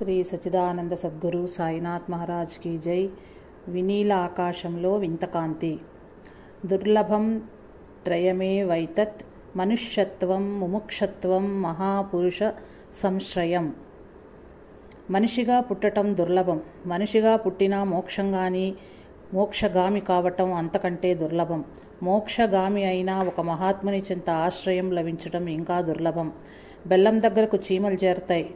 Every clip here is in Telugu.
శ్రీ సచ్చిదానంద సద్గురు సాయినాథ్ మహారాజ్ కీ జై. వినీల ఆకాశంలో వింతకాంతి. దుర్లభం త్రయమే వైతత్ మనుష్యత్వం ముముక్షత్వం మహాపురుష సంశ్రయం. మనిషిగా పుట్టటం దుర్లభం. మనిషిగా పుట్టిన మోక్షగామి కావటం అంతకంటే దుర్లభం. మోక్షగామి అయినా ఒక మహాత్ముని చెంత ఆశ్రయం లభించటం ఇంకా దుర్లభం. బెల్లం దగ్గరకు చీమలు చేరుతాయి,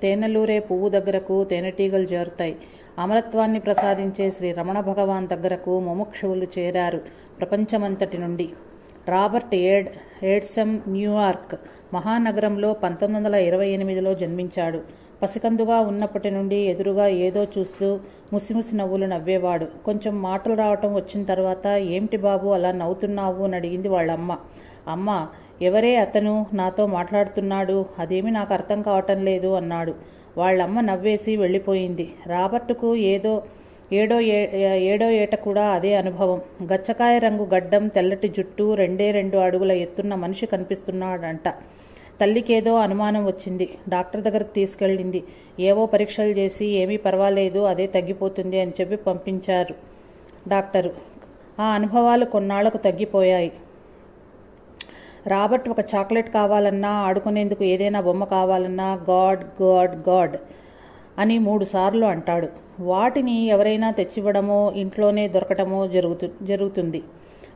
తేనెలూరే పువ్వు దగ్గరకు తేనెటీగలు చేరుతాయి. అమరత్వాన్ని ప్రసాదించే శ్రీ రమణ భగవాన్ దగ్గరకు ముముక్షువులు చేరారు ప్రపంచమంతటి నుండి. రాబర్ట్ ఎడ్సన్ న్యూయార్క్ మహానగరంలో 1928లో జన్మించాడు. పసికందుగా ఉన్నప్పటి నుండి ఎదురుగా ఏదో చూస్తూ ముసిముసి నవ్వులు నవ్వేవాడు. కొంచెం మాటలు రావటం వచ్చిన తర్వాత, ఏమిటి బాబు అలా నవ్వుతున్నావు అని అడిగింది వాళ్ళమ్మ. అమ్మ, ఎవరే అతను నాతో మాట్లాడుతున్నాడు, అదేమీ నాకు అర్థం కావటం లేదు అన్నాడు. వాళ్ళమ్మ నవ్వేసి వెళ్ళిపోయింది. రాబర్టుకు ఏడో ఏట కూడా అదే అనుభవం. గచ్చకాయ రంగు గడ్డం, తెల్లటి జుట్టు, 2 అడుగుల ఎత్తున్న మనిషి కనిపిస్తున్నాడంట. తల్లికేదో అనుమానం వచ్చింది. డాక్టర్ దగ్గరకు తీసుకెళ్ళింది. ఏవో పరీక్షలు చేసి ఏమీ పర్వాలేదు, అదే తగ్గిపోతుంది అని చెప్పి పంపించారు డాక్టరు. ఆ అనుభవాలు కొన్నాళ్లకు తగ్గిపోయాయి. రాబర్ట్ ఒక చాక్లెట్ కావాలన్నా, ఆడుకునేందుకు ఏదైనా బొమ్మ కావాలన్నా గాడ్ గాడ్ గాడ్ అని 3 సార్లు అంటాడు. వాటిని ఎవరైనా తెచ్చివ్వడమో ఇంట్లోనే దొరకటమో జరుగుతుంది.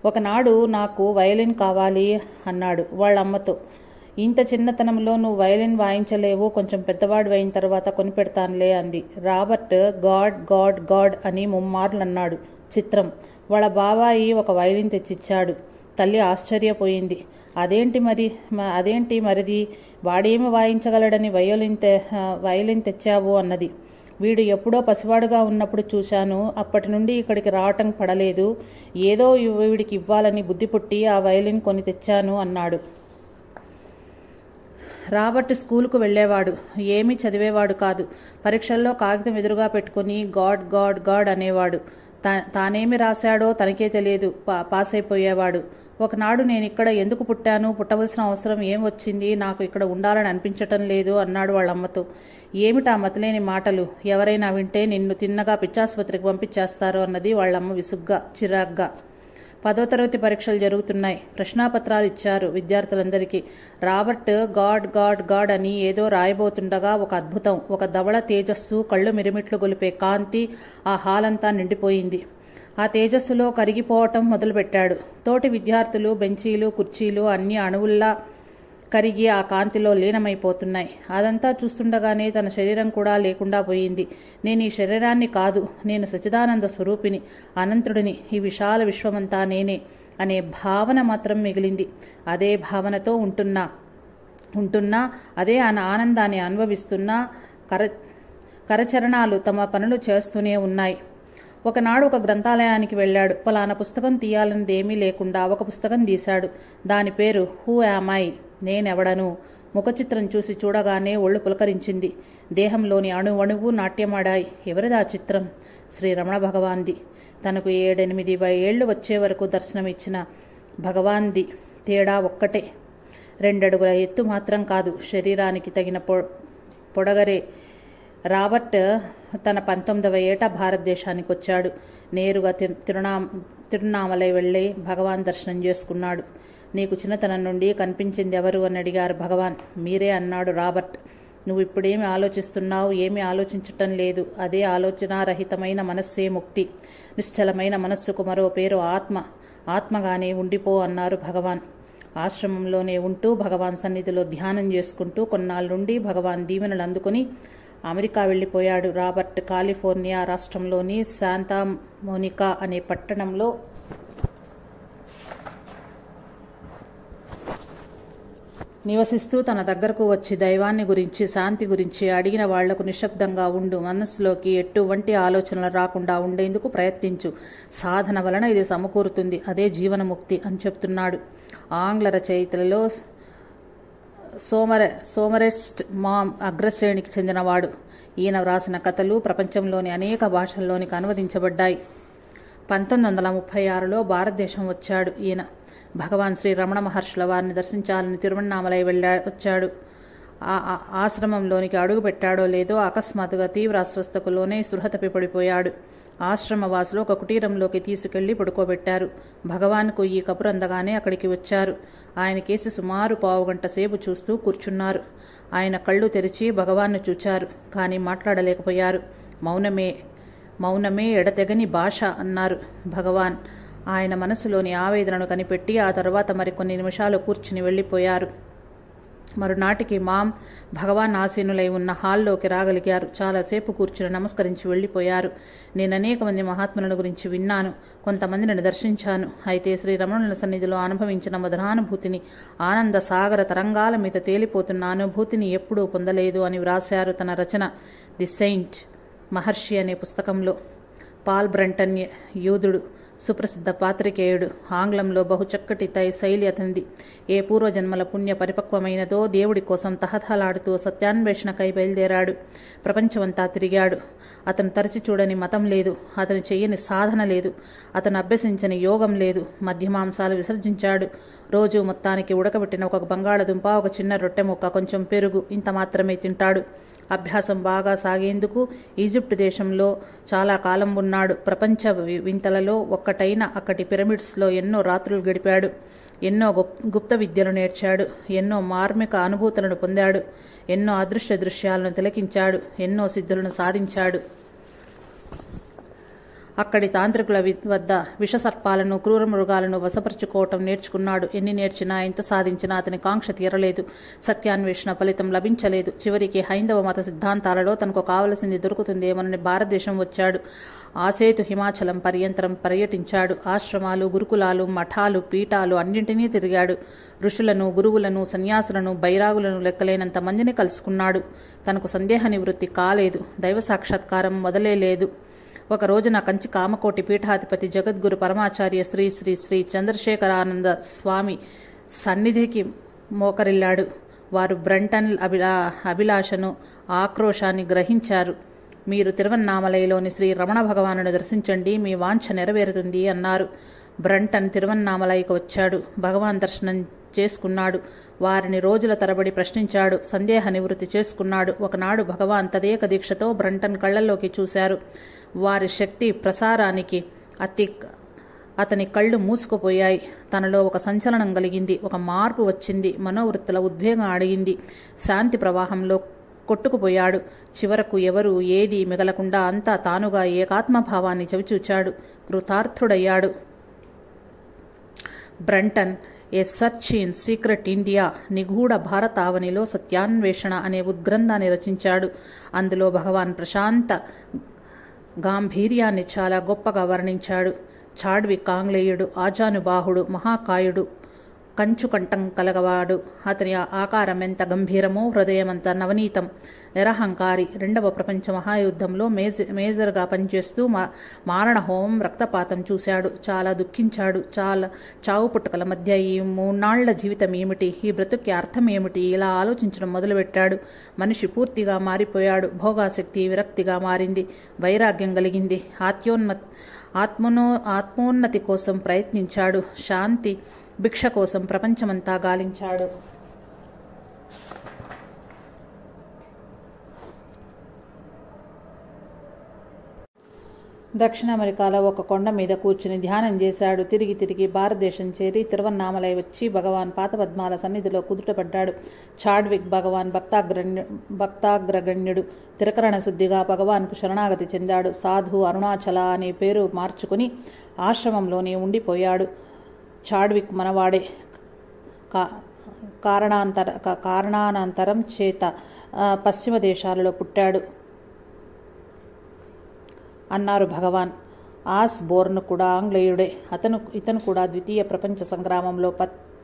ఒకనాడు నాకు వయలిన్ కావాలి అన్నాడు వాళ్ళమ్మతో. ఇంత చిన్నతనంలో నువ్వు వయలిన్ వాయించలేవు, కొంచెం పెద్దవాడు అయిన తర్వాత కొనిపెడతానులే అంది. రాబర్ట్ గాడ్ గాడ్ గాడ్ అని 3 మార్లు అన్నాడు. చిత్రం, వాళ్ళ బాబాయి ఒక వయలిన్ తెచ్చిచ్చాడు. తల్లి ఆశ్చర్యపోయింది. అదేంటి మరిది, వాడేమి వాయించగలడని వయలిన్ తెచ్చావు అన్నది. వీడు ఎప్పుడో పసివాడుగా ఉన్నప్పుడు చూశాను, అప్పటి నుండి ఇక్కడికి రావటం పడలేదు. ఏదో వీడికి ఇవ్వాలని బుద్ధి పుట్టి ఆ వయలిన్ కొని తెచ్చాను అన్నాడు. రాబర్ట్ స్కూలుకు వెళ్లేవాడు. ఏమీ చదివేవాడు కాదు. పరీక్షల్లో కాగితం ఎదురుగా పెట్టుకుని గాడ్ గాడ్ గాడ్ అనేవాడు. తానేమి రాశాడో తనకే తెలియదు. పాస్ అయిపోయేవాడు. ఒకనాడు, నేను ఇక్కడ ఎందుకు పుట్టాను, పుట్టవలసిన అవసరం ఏం వచ్చింది, నాకు ఇక్కడ ఉండాలని అనిపించటం లేదు అన్నాడు వాళ్ళమ్మతో. ఏమిటా మతిలేని మాటలు, ఎవరైనా వింటే నిన్ను తిన్నగా పిచ్చాసుపత్రికి పంపించేస్తారు అన్నది వాళ్ళమ్మ విసుగ్గా, చిరాగ్గా. 10వ తరగతి పరీక్షలు జరుగుతున్నాయి. ప్రశ్నాపత్రాలు ఇచ్చారు విద్యార్థులందరికీ. రాబర్ట్ గాడ్ గాడ్ గాడ్ అని ఏదో రాయబోతుండగా ఒక అద్భుతం, ఒక ధవళ తేజస్సు, కళ్ళు మిరిమిట్లు గొలిపే కాంతి ఆ హాలంతా నిండిపోయింది. ఆ తేజస్సులో కరిగిపోవటం మొదలుపెట్టాడు. తోటి విద్యార్థులు, బెంచీలు, కుర్చీలు అన్ని అణువుల్లా కరిగి ఆ కాంతిలో లీనమైపోతున్నాయి. అదంతా చూస్తుండగానే తన శరీరం కూడా లేకుండా పోయింది. నేను ఈ శరీరాన్ని కాదు, నేను సచ్చిదానంద స్వరూపిని, అనంతుడిని, ఈ విశాల విశ్వమంతా నేనే అనే భావన మాత్రం మిగిలింది. అదే భావనతో ఉంటున్నా అదే ఆనందాన్ని అనుభవిస్తున్నా కరచరణాలు తమ పనులు చేస్తూనే ఉన్నాయి. ఒకనాడు ఒక గ్రంథాలయానికి వెళ్ళాడు. పలానా పుస్తకం తీయాలన్నదేమీ లేకుండా ఒక పుస్తకం తీశాడు. దాని పేరు హూ యామ్ ఐ, నేనెవడను. ముఖచిత్రం చూడగానే ఒళ్ళు పులకరించింది. దేహంలోని అణువణువు నాట్యమాడాయి. ఎవరిదా చిత్రం? శ్రీ రమణ భగవాన్ది. తనకు 7-8 ఏళ్లు వచ్చే వరకు దర్శనమిచ్చిన భగవాన్ది. తేడా ఒక్కటే, 2 అడుగుల ఎత్తు మాత్రం కాదు, శరీరానికి తగిన పొడగరే. రాబర్ట్ తన 19వ ఏట భారతదేశానికి వచ్చాడు. నేరుగా తిరునామలై వెళ్ళి భగవాన్ దర్శనం చేసుకున్నాడు. నీకు చిన్నతనం నుండి కనిపించింది ఎవరు అని అడిగారు భగవాన్. మీరే అన్నాడు రాబర్ట్. నువ్వు ఇప్పుడేమి ఆలోచిస్తున్నావు? ఏమీ ఆలోచించటం లేదు. అదే ఆలోచనారహితమైన మనస్సే ముక్తి. నిశ్చలమైన మనస్సుకు మరో పేరు ఆత్మ. ఆత్మగానే ఉండిపో అన్నారు భగవాన్. ఆశ్రమంలోనే ఉంటూ భగవాన్ సన్నిధిలో ధ్యానం చేసుకుంటూ కొన్నాళ్ళుండి భగవాన్ దీవెనలు అందుకుని అమెరికా వెళ్లిపోయాడు. రాబర్ట్ కాలిఫోర్నియా రాష్ట్రంలోని శాంతా మోనికా అనే పట్టణంలో నివసిస్తూ తన దగ్గరకు వచ్చి దైవాన్ని గురించి, శాంతి గురించి అడిగిన వాళ్లకు నిశ్శబ్దంగా ఉండు, మనస్సులోకి ఎటువంటి ఆలోచనలు రాకుండా ఉండేందుకు ప్రయత్నించు, సాధన వలన ఇది సమకూరుతుంది, అదే జీవనముక్తి అని చెప్తున్నాడు. ఆంగ్ల రచయితలలో సోమరెస్ట్ మామ్ అగ్రశ్రేణికి చెందినవాడు. ఈయన వ్రాసిన కథలు ప్రపంచంలోని అనేక భాషల్లోనికి అనువదించబడ్డాయి. 1936లో భారతదేశం వచ్చాడు ఈయన. భగవాన్ శ్రీ రమణ మహర్షుల వారిని దర్శించాలని తిరువణ్ణామలై వచ్చాడు. ఆశ్రమంలోనికి అడుగుపెట్టాడో లేదో అకస్మాత్తుగా తీవ్ర అస్వస్థకు లోనే స్పృహ తప్పి పడిపోయాడు. ఆశ్రమవాసులు ఒక కుటీరంలోకి తీసుకెళ్లి పడుకోబెట్టారు. భగవాన్కు ఈ కబురు అందగానే అక్కడికి వచ్చారు. ఆయన కేసి సుమారు పావుగంట సేపు చూస్తూ కూర్చున్నారు. ఆయన కళ్ళు తెరిచి భగవాన్ను చూచారు, కానీ మాట్లాడలేకపోయారు. మౌనమే ఎడతెగని భాష అన్నారు భగవాన్. ఆయన మనసులోని ఆవేదనను కనిపెట్టి ఆ తర్వాత మరికొన్ని నిమిషాలు కూర్చుని వెళ్ళిపోయారు. మరునాటికి భగవాన్ ఆసీనులై ఉన్న హాల్లోకి రాగలిగారు. చాలాసేపు కూర్చుని నమస్కరించి వెళ్ళిపోయారు. నేను అనేక మంది మహాత్ములను గురించి విన్నాను, కొంతమందిని దర్శించాను. అయితే శ్రీరమణుల సన్నిధిలో అనుభవించిన మధురానుభూతిని, ఆనంద సాగర తరంగాల మీద తేలిపోతున్న అనుభూతిని ఎప్పుడూ పొందలేదు అని వ్రాశారు తన రచన ది సెయింట్ మహర్షి అనే పుస్తకంలో. పాల్ బ్రంటన్ యూదుడు, సుప్రసిద్ధ పాత్రికేయుడు. ఆంగ్లంలో బహుచక్కటి శైలి అతనిది. ఏ పూర్వజన్మల పుణ్య పరిపక్వమైనదో దేవుడి కోసం తహతహలాడుతూ సత్యాన్వేషణకై బయలుదేరాడు. ప్రపంచమంతా తిరిగాడు. అతను తరచి చూడని మతం లేదు, అతను చెయ్యని సాధన లేదు, అతను అభ్యసించని యోగం లేదు. మద్యమాంసాలు విసర్జించాడు. రోజు మొత్తానికి ఉడకబెట్టిన ఒక బంగాళదుంప, ఒక చిన్న రొట్టె ముక్క, కొంచెం పెరుగు, ఇంత మాత్రమే తింటాడు. అభ్యాసం బాగా సాగేందుకు ఈజిప్ట్ దేశంలో చాలా కాలం ఉన్నాడు. ప్రపంచ వింతలలో ఒక్కటైన అక్కడి పిరమిడ్స్లో ఎన్నో రాత్రులు గడిపాడు. ఎన్నో గుప్త విద్యలు నేర్చాడు. ఎన్నో మార్మిక అనుభూతులను పొందాడు. ఎన్నో అదృశ్య దృశ్యాలను తిలకించాడు. ఎన్నో సిద్ధులను సాధించాడు. అక్కడి తాంత్రికుల వద్ద విషసర్పాలను, క్రూర మృగాలను వశపరుచుకోవటం నేర్చుకున్నాడు. ఎన్ని నేర్చినా, ఎంత సాధించినా అతని కాంక్ష తీరలేదు. సత్యాన్వేషణ ఫలితం లభించలేదు. చివరికి హైందవ మత సిద్ధాంతాలలో తనకు కావలసింది దొరుకుతుందేమోనని భారతదేశం వచ్చాడు. ఆసేతు హిమాచలం పర్యంతరం పర్యటించాడు. ఆశ్రమాలు, గురుకులాలు, మఠాలు, పీఠాలు అన్నింటినీ తిరిగాడు. ఋషులను, గురువులను, సన్యాసులను, బైరాగులను లెక్కలేనంత మందిని కలుసుకున్నాడు. తనకు సందేహ నివృత్తి కాలేదు. దైవ సాక్షాత్కారం మొదలే లేదు. ఒక రోజున కంచి కామకోటి పీఠాధిపతి జగద్గురు పరమాచార్య శ్రీ శ్రీ శ్రీ చంద్రశేఖరానంద స్వామి సన్నిధికి మోకరిల్లాడు. వారు బ్రంటన్ అభిలాషను, ఆక్రోశాన్ని గ్రహించారు. మీరు తిరువన్నామలైలోని శ్రీ రమణ భగవానుని దర్శించండి, మీ వాంఛ నెరవేరుతుంది అన్నారు. బ్రంటన్ తిరువన్నామలైకి వచ్చాడు. భగవాన్ దర్శనం చేసుకున్నాడు. వారిని రోజుల తరబడి ప్రశ్నించాడు. సందేహ నివృత్తి చేసుకున్నాడు. ఒకనాడు భగవాన్ తదేక దీక్షతో బ్రంటన్ కళ్లలోకి చూశారు. వారి శక్తి ప్రసారానికి అతని కళ్ళు మూసుకుపోయాయి. తనలో ఒక సంచలనం కలిగింది. ఒక మార్పు వచ్చింది. మనోవృత్తుల ఉద్వేగం అడిగింది. శాంతి ప్రవాహంలో కొట్టుకుపోయాడు. చివరకు ఎవరు ఏదీ మిగలకుండా అంతా తానుగా ఏకాత్మభావాన్ని చవిచూచాడు. కృతార్థుడయ్యాడు. Brunton a search in secret India, నిగూఢ భారతావనిలో సత్యాన్వేషణ అనే ఉద్గ్రంథాన్ని రచించాడు. అందులో భగవాన్ ప్రశాంత గాంభీర్యాన్ని చాలా గొప్పగా వర్ణించాడు. చాడ్విక్ ఆంగ్లేయుడు, ఆజానుబాహుడు, మహాకాయుడు, కంచుకంఠం కలగవాడు. అతని ఆకారం ఎంత గంభీరమో, హృదయమంత నవనీతం. నిరహంకారి. రెండవ ప్రపంచ మహాయుద్ధంలో మేజర్గా పనిచేస్తూ మారణహోమం, రక్తపాతం చూశాడు. చాలా దుఃఖించాడు. చావు పుట్టుకల మధ్య ఈ 3 నాళ్ల జీవితం ఏమిటి, ఈ బ్రతుక్కి అర్థం ఏమిటి, ఇలా ఆలోచించడం మొదలుపెట్టాడు. మనిషి పూర్తిగా మారిపోయాడు. భోగాసక్తి విరక్తిగా మారింది. వైరాగ్యం కలిగింది. ఆత్మోన్నతి కోసం ప్రయత్నించాడు. శాంతి భిక్ష కోసం ప్రపంచమంతా గాలించాడు. దక్షిణ అమెరికాలో ఒక కొండ మీద కూర్చుని ధ్యానం చేశాడు. తిరిగి భారతదేశం చేరి తిరువన్నామలై వచ్చి భగవాన్ పాదపద్మాల సన్నిధిలో కుదుటపడ్డాడు. చాడ్విక్ భగవాన్ భక్తాగ్రగణ్యుడు. తిరకరణ శుద్ధిగా భగవాన్కు శరణాగతి చెందాడు. సాధు అరుణాచల అనే పేరు మార్చుకుని ఆశ్రమంలోనే ఉండిపోయాడు. చాడ్విక్ మనవాడే. కారణానంతరం చేత పశ్చిమ దేశాలలో పుట్టాడు అన్నారు భగవాన్. ఆస్ బోర్న్ కూడా ఆంగ్లేయుడే. ఇతను కూడా ద్వితీయ ప్రపంచ సంగ్రామంలో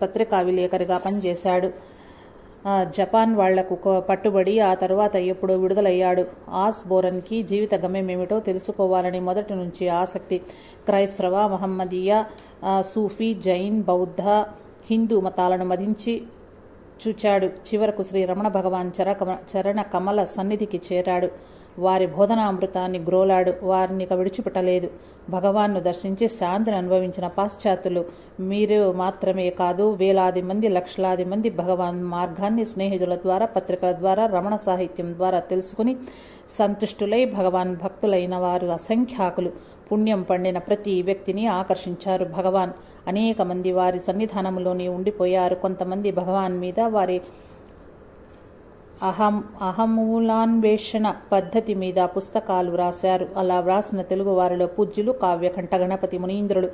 పత్రికా విలేకరిగా పనిచేశాడు. జపాన్ వాళ్లకు పట్టుబడి ఆ తరువాత ఎప్పుడో విడుదలయ్యాడు. ఆస్ బోరన్కి జీవిత గమ్యమేమిటో తెలుసుకోవాలని మొదటి నుంచి ఆసక్తి. క్రైస్తవ, మహమ్మదీయ, సూఫీ, జైన్, బౌద్ధ, హిందూ మతాలను మదించి చూచాడు. చివరకు శ్రీ రమణ భగవాన్ చరణ కమల సన్నిధికి చేరాడు. వారి బోధనామృతాన్ని గ్రోలాడు. వారిని విడిచిపెట్టలేదు. భగవాన్ను దర్శించి శాంతిని అనుభవించిన పాశ్చాత్యులు మీరు మాత్రమే కాదు, వేలాది మంది, లక్షలాది మంది భగవాన్ మార్గాన్ని స్నేహితుల ద్వారా, పత్రికల ద్వారా, రమణ సాహిత్యం ద్వారా తెలుసుకుని సంతుష్టులై భగవాన్ భక్తులైన వారు అసంఖ్యాకులు. పుణ్యం పండిన ప్రతి వ్యక్తిని ఆకర్షించారు భగవాన్. అనేక మంది వారి సన్నిధానంలోనే ఉండిపోయారు. కొంతమంది భగవాన్ మీద వారి అహమూలాన్వేషణ పద్ధతి మీద పుస్తకాలు వ్రాశారు. అలా వ్రాసిన తెలుగు వారిలో పూజ్యులు కావ్యకంఠ గణపతి మునీంద్రుడు,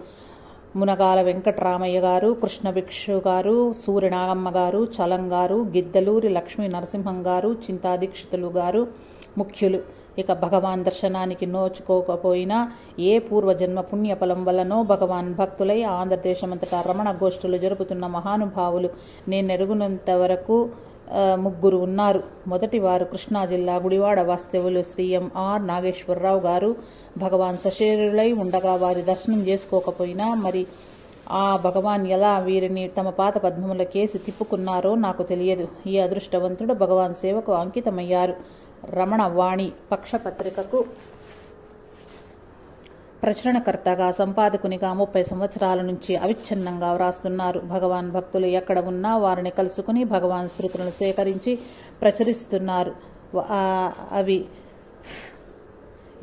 మునగాల వెంకటరామయ్య గారు, కృష్ణ భిక్షు గారు, సూర్యనాగమ్మ గారు, చలం గారు, గిద్దలూరి లక్ష్మీ నరసింహం గారు, చింతాదీక్షితులు గారు ముఖ్యులు. ఇక భగవాన్ దర్శనానికి నోచుకోకపోయినా ఏ పూర్వజన్మ పుణ్యఫలం వల్లనో భగవాన్ భక్తులై ఆంధ్రదేశమంతటా రమణ గోష్ఠులు జరుపుతున్న మహానుభావులు నేనెరుగునంత వరకు ముగ్గురు ఉన్నారు. మొదటివారు కృష్ణా జిల్లా గుడివాడ వాస్తవ్యులు శ్రీ ఎం.ఆర్. నాగేశ్వరరావు గారు. భగవాన్ సశరీరులై ఉండగా వారి దర్శనం చేసుకోకపోయినా మరి ఆ భగవాన్ ఎలా వీరిని తమ పాత పద్మముల కేసి తిప్పుకున్నారో నాకు తెలియదు. ఈ అదృష్టవంతుడు భగవాన్ సేవకు అంకితమయ్యారు. రమణ వాణి పక్షపత్రికకు ప్రచురణకర్తగా, సంపాదకునిగా 30 సంవత్సరాల నుంచి అవిచ్ఛిన్నంగా వ్రాస్తున్నారు. భగవాన్ భక్తులు ఎక్కడ ఉన్నా వారిని కలుసుకుని భగవాన్ స్మృతులను సేకరించి ప్రచురిస్తున్నారు. అవి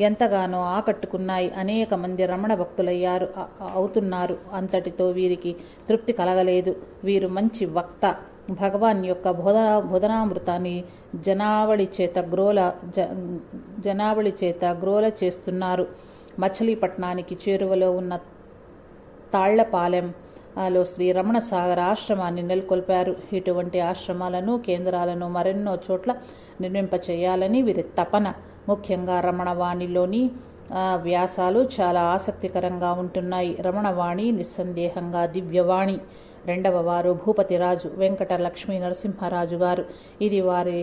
ఎంతగానో ఆకట్టుకున్నాయి. అనేక మంది రమణ భక్తులయ్యారు అవుతున్నారు. అంతటితో వీరికి తృప్తి కలగలేదు. వీరు మంచి వక్త. భగవాన్ యొక్క బోధనామృతాన్ని జనావళి చేత గ్రోల చేస్తున్నారు. మచిలీపట్నానికి చేరువలో ఉన్న తాళ్లపాలెంలో శ్రీ రమణ సాగర్ ఆశ్రమాన్ని నెలకొల్పారు. ఇటువంటి ఆశ్రమాలను, కేంద్రాలను మరెన్నో చోట్ల నిర్మింపచేయాలని వీరి తపన. ముఖ్యంగా రమణవాణిలోని వ్యాసాలు చాలా ఆసక్తికరంగా ఉంటున్నాయి. రమణవాణి నిస్సందేహంగా దివ్యవాణి. రెండవ వారు భూపతిరాజు వెంకట లక్ష్మీ నరసింహరాజు గారు. ఇది వారి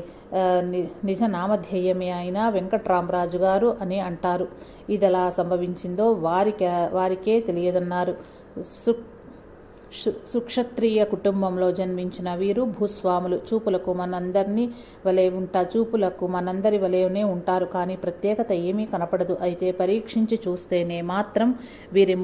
నిజ నామధేయమే అయిన వెంకట్రామరాజు గారు అని అంటారు. ఇదెలా సంభవించిందో వారికే తెలియదన్నారు. సుక్షత్రియ కుటుంబంలో జన్మించిన వీరు భూస్వాములు. చూపులకు మనందరి వలెనే ఉంటారు. కానీ ప్రత్యేకత ఏమీ కనపడదు. అయితే పరీక్షించి చూస్తేనే మాత్రం వీరి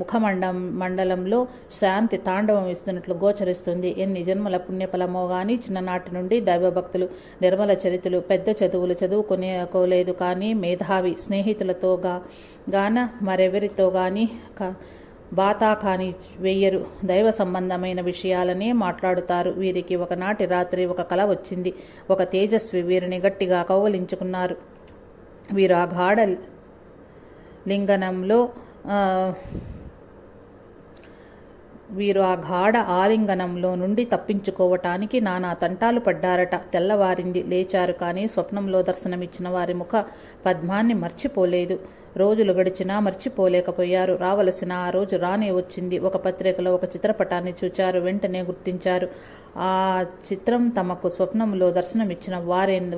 మండలంలో శాంతి తాండవం ఇస్తున్నట్లు గోచరిస్తుంది. ఎన్ని జన్మల పుణ్యఫలమో గాని చిన్ననాటి నుండి దైవభక్తులు, నిర్మల చరిత్రలు, పెద్ద చదువులు చదువుకోలేదు. కానీ మేధావి. స్నేహితులతో గాన మరెవరితో గాని బాతాకాని వెయ్యరు. దైవ సంబంధమైన విషయాలనే మాట్లాడుతారు. వీరికి ఒకనాటి రాత్రి ఒక కల వచ్చింది. ఒక తేజస్వి వీరిని గట్టిగా కౌగలించుకున్నారు. వీరు ఆ గాఢ ఆలింగనంలో నుండి తప్పించుకోవటానికి నానా తంటాలు పడ్డారట. తెల్లవారింది. లేచారు. కానీ స్వప్నంలో దర్శనమిచ్చిన వారి ముఖ పద్మాన్ని మర్చిపోలేదు. రోజులు గడిచినా మర్చిపోలేకపోయారు. రావలసిన ఆ రోజు రానే వచ్చింది. ఒక పత్రికలో ఒక చిత్రపటాన్ని చూచారు. వెంటనే గుర్తించారు. ఆ చిత్రం తమకు స్వప్నంలో దర్శనమిచ్చిన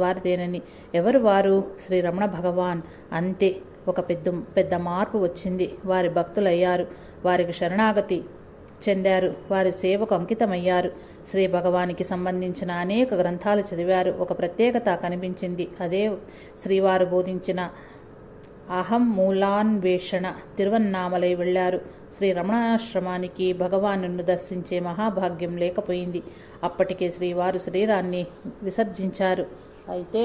వారిదేనని. ఎవరు వారు? శ్రీ రమణ భగవాన్. అంతే. ఒక పెద్ద మార్పు వచ్చింది. వారి భక్తులయ్యారు. వారికి శరణాగతి చెందారు. వారి సేవకు అంకితమయ్యారు. శ్రీ భగవానికి సంబంధించిన అనేక గ్రంథాలు చదివారు. ఒక ప్రత్యేకత కనిపించింది. అదే శ్రీవారు బోధించిన అహం మూలాన్వేషణ. తిరువన్నామలై వెళ్లారు. శ్రీ రమణాశ్రమానికి భగవాను దర్శించే మహాభాగ్యం లేకపోయింది. అప్పటికే శ్రీవారు శరీరాన్ని విసర్జించారు. అయితే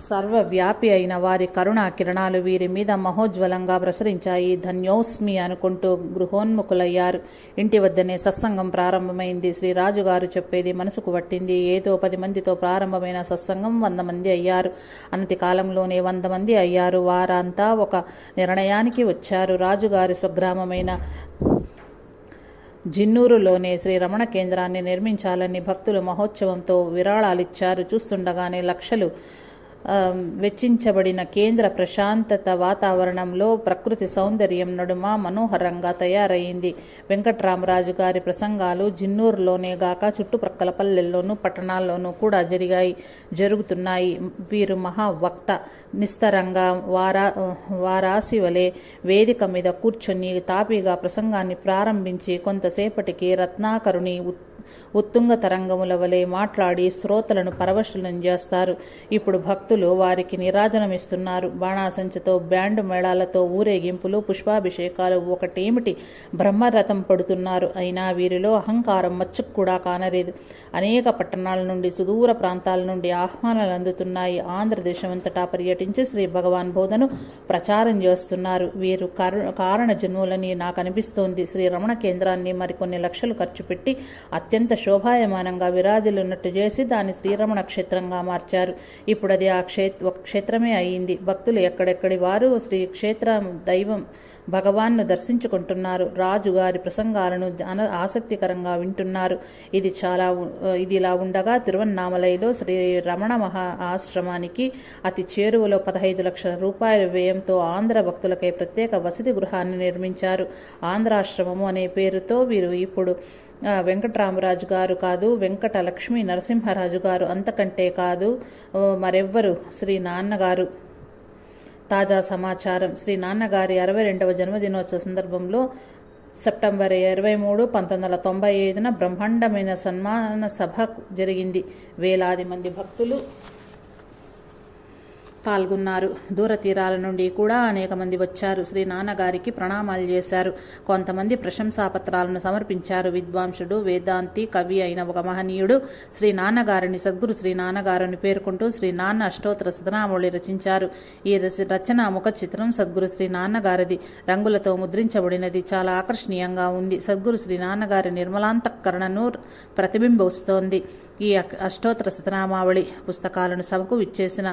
సర్వవ్యాపి అయిన వారి కరుణా కిరణాలు వీరి మీద మహోజ్వలంగా ప్రసరించాయి. ధన్యోస్మి అనుకుంటూ గృహోన్ముఖులయ్యారు. ఇంటి వద్దనే సత్సంగం ప్రారంభమైంది. శ్రీరాజుగారు చెప్పేది మనసుకు పట్టింది. ఏదో 10 మందితో ప్రారంభమైన సత్సంగం 100 మంది అయ్యారు. అనతి కాలంలోనే 100 మంది అయ్యారు. వారంతా ఒక నిర్ణయానికి వచ్చారు. రాజుగారి స్వగ్రామమైన జిన్నూరులోనే శ్రీ రమణ కేంద్రాన్ని నిర్మించాలని భక్తులు మహోత్సవంతో విరాళాలిచ్చారు. చూస్తుండగానే లక్షలు వెచ్చించబడిన కేంద్ర ప్రశాంతత వాతావరణంలో ప్రకృతి సౌందర్యం నడుమ మనోహరంగా తయారైంది. వెంకట్రామరాజు గారి ప్రసంగాలు జిన్నూరులోనే గాక చుట్టుప్రక్కల పల్లెల్లోనూ పట్టణాల్లోనూ కూడా జరుగుతున్నాయి. వీరు మహావక్త. నిస్తరంగా వారాసి వలె వేదిక మీద కూర్చొని తాపీగా ప్రసంగాన్ని ప్రారంభించి కొంతసేపటికి రత్నాకరుని ఉత్తుంగ తరంగముల వలె మాట్లాడి శ్రోతలను పరవశులను చేస్తారు. ఇప్పుడు భక్తులు వారికి నీరాజనమిస్తున్నారు. బాణాసంచతో బ్యాండ్ మేళాలతో ఊరేగింపులు, పుష్పాభిషేకాలు ఒకటేమిటి బ్రహ్మరథం పడుతున్నారు. అయినా వీరిలో అహంకారం మచ్చుకు కూడా కానలేదు. అనేక పట్టణాల నుండి, సుదూర ప్రాంతాల నుండి ఆహ్వానాలు అందుతున్నాయి. ఆంధ్రదేశమంతటా పర్యటించి శ్రీ భగవాన్ బోధను ప్రచారం చేస్తున్నారు. వీరు కారణ జన్ములని నాకు అనిపిస్తోంది. శ్రీ రమణ కేంద్రాన్ని మరికొన్ని లక్షలు ఖర్చు పెట్టి అత్యంత శోభాయమానంగా విరాజిల్లున్నట్టు చేసి దాన్ని శ్రీరమణ క్షేత్రంగా మార్చారు. ఇప్పుడు అది ఒక క్షేత్రమే అయింది. భక్తులు ఎక్కడెక్కడి వారు శ్రీ క్షేత్ర దైవం భగవాన్ను దర్శించుకుంటున్నారు. రాజుగారి ప్రసంగాలను ఆసక్తికరంగా వింటున్నారు. ఇది ఇలా ఉండగా తిరువన్నామలైలో శ్రీ రమణ మహా ఆశ్రమానికి అతి చేరువలో 15 లక్షల రూపాయల వ్యయంతో ఆంధ్ర భక్తులకై ప్రత్యేక వసతి గృహాన్ని నిర్మించారు. ఆంధ్రాశ్రమము అనే పేరుతో వీరు ఇప్పుడు వెంకట్రామరాజు గారు కాదు, వెంకట లక్ష్మీ నరసింహరాజు గారు, అంతకంటే కాదు మరెవ్వరు, శ్రీ నాన్నగారు. తాజా సమాచారం. శ్రీ నాన్నగారి 62వ జన్మదినోత్సవ సందర్భంలో సెప్టెంబర్ 23, 1995 బ్రహ్మాండమైన సన్మాన సభ జరిగింది. వేలాది మంది భక్తులు పాల్గొన్నారు. దూర తీరాల నుండి కూడా అనేక మంది వచ్చారు. శ్రీ నాన్నగారికి ప్రణామాలు చేశారు. కొంతమంది ప్రశంసాపత్రాలను సమర్పించారు. విద్వాంసుడు, వేదాంతి, కవి అయిన ఒక మహనీయుడు శ్రీ నాన్నగారిని సద్గురు శ్రీ నాన్నగారిని పేర్కొంటూ శ్రీ నాన్న అష్టోత్తర శతనామావళి రచించారు. ఈ రచన ముఖ చిత్రం సద్గురు శ్రీ నాన్నగారిది. రంగులతో ముద్రించబడినది. చాలా ఆకర్షణీయంగా ఉంది. సద్గురు శ్రీ నాన్నగారి నిర్మలాంతఃకరణను ప్రతిబింబిస్తోంది. ఈ అష్టోత్తర శతనామావళి పుస్తకాలను సభకు విచ్చేసిన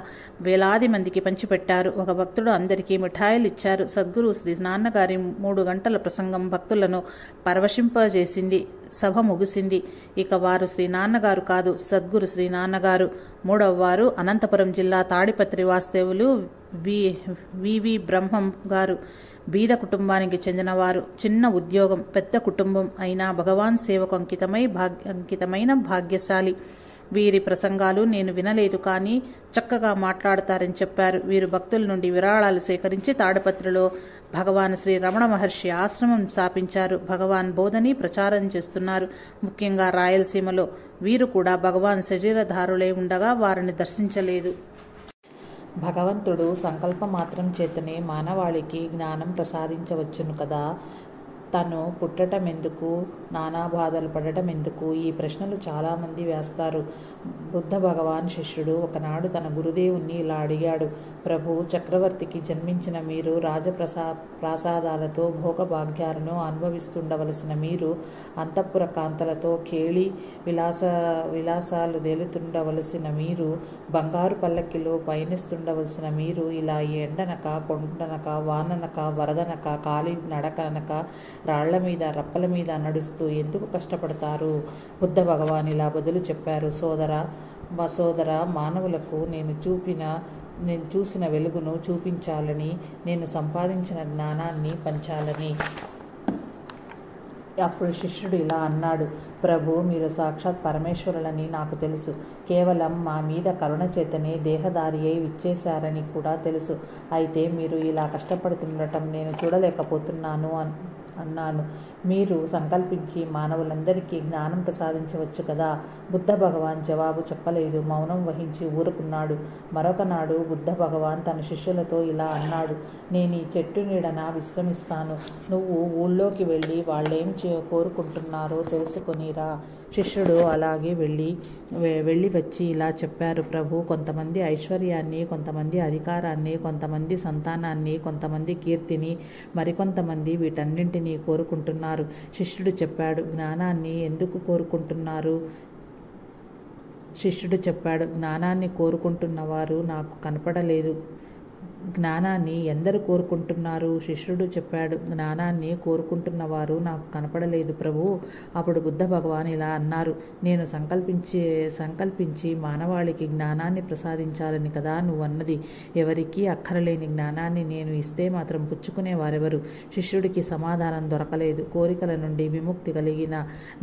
వేలాది మందికి పంచిపెట్టారు. ఒక భక్తుడు అందరికీ మిఠాయిలు ఇచ్చారు. సద్గురు శ్రీ నాన్నగారి 3 గంటల ప్రసంగం భక్తులను పరవశింపజేసింది. సభ ముగిసింది. ఇక వారు శ్రీ నాన్నగారు కాదు, సద్గురు శ్రీ నాన్నగారు. 3వ వారు అనంతపురం జిల్లా తాడిపత్రి వాస్తవులు వివి బ్రహ్మం గారు. బీద కుటుంబానికి చెందినవారు. చిన్న ఉద్యోగం, పెద్ద కుటుంబం అయినా భగవాన్ సేవకు అంకితమైన భాగ్యశాలి. వీరి ప్రసంగాలు నేను వినలేదు, కానీ చక్కగా మాట్లాడతారని చెప్పారు. వీరు భక్తుల నుండి విరాళాలు సేకరించి తాడిపత్రిలో భగవాన్ శ్రీ రమణ మహర్షి ఆశ్రమం స్థాపించారు. భగవాన్ బోధని ప్రచారం చేస్తున్నారు. ముఖ్యంగా రాయలసీమలో. వీరు కూడా భగవాన్ శరీరధారులై ఉండగా వారిని దర్శించలేదు. భగవంతుడు సంకల్పమాత్రం చేతనే మానవాళికి జ్ఞానం ప్రసాదించవచ్చును కదా. తను పుట్టడం ఎందుకు, నానా బాధలు పడటం ఎందుకు? ఈ ప్రశ్నలు చాలామంది వేస్తారు. బుద్ధ భగవాన్ శిష్యుడు ఒకనాడు తన గురుదేవుణ్ణి ఇలా అడిగాడు. ప్రభు, చక్రవర్తికి జన్మించిన మీరు ప్రాసాదాలతో భోగభాగ్యాలను అనుభవిస్తుండవలసిన మీరు, అంతఃపుర కాంతలతో కేళి విలాసాలు తేలుతుండవలసిన మీరు, బంగారు పల్లకిలో పయనిస్తుండవలసిన మీరు ఇలా ఎండనక, కొండనక, వాననక, వరదనక, కాలి నడకనక, రాళ్ల మీద, రప్పల మీద నడుస్తూ ఎందుకు కష్టపడతారు? బుద్ధ భగవాన్ ఇలా బదులు చెప్పారు. సోదర, మానవులకు నేను చూసిన వెలుగును చూపించాలని, నేను సంపాదించిన జ్ఞానాన్ని పంచాలని. అప్పుడు శిష్యుడు ఇలా అన్నాడు. ప్రభు, మీరు సాక్షాత్ పరమేశ్వరులని నాకు తెలుసు. కేవలం మా మీద కరుణ చేతనే దేహదారి అయి విచ్చేశారని కూడా తెలుసు. అయితే మీరు ఇలా కష్టపడుతుండటం నేను చూడలేకపోతున్నాను అన్నాను. మీరు సంకల్పించి మానవులందరికీ జ్ఞానం ప్రసాదించవచ్చు కదా. బుద్ధ భగవాన్ జవాబు చెప్పలేదు. మౌనం వహించి ఊరుకున్నాడు. మరొకనాడు బుద్ధ భగవాన్ తన శిష్యులతో ఇలా అన్నాడు. నేను ఈ చెట్టు నీడన విశ్రమిస్తాను. నువ్వు ఊళ్ళోకి వెళ్ళి వాళ్ళేం కోరుకుంటున్నారో తెలుసుకొనిరా. శిష్యుడు అలాగే వెళ్ళి వచ్చి ఇలా చెప్పారు. ప్రభు, కొంతమంది ఐశ్వర్యాన్ని, కొంతమంది అధికారాన్ని, కొంతమంది సంతానాన్ని, కొంతమంది కీర్తిని, మరికొంతమంది వీటన్నింటినీ కోరుకుంటున్నారు. శిష్యుడు చెప్పాడు. జ్ఞానాన్ని ఎందుకు కోరుకుంటున్నారు? శిష్యుడు చెప్పాడు. జ్ఞానాన్ని కోరుకుంటున్నవారు నాకు కనపడలేదు. జ్ఞానాన్ని ఎందరు కోరుకుంటున్నారు? శిష్యుడు చెప్పాడు, జ్ఞానాన్ని కోరుకుంటున్నవారు నాకు కనపడలేదు ప్రభు. అప్పుడు బుద్ధ భగవాన్ ఇలా అన్నారు, నేను సంకల్పించి మానవాళికి జ్ఞానాన్ని ప్రసాదించాలని కదా నువ్వన్నది. ఎవరికీ అక్కరలేని జ్ఞానాన్ని నేను ఇస్తే మాత్రం పుచ్చుకునే వారెవరు? శిష్యుడికి సమాధానం దొరకలేదు. కోరికల నుండి విముక్తి కలిగిన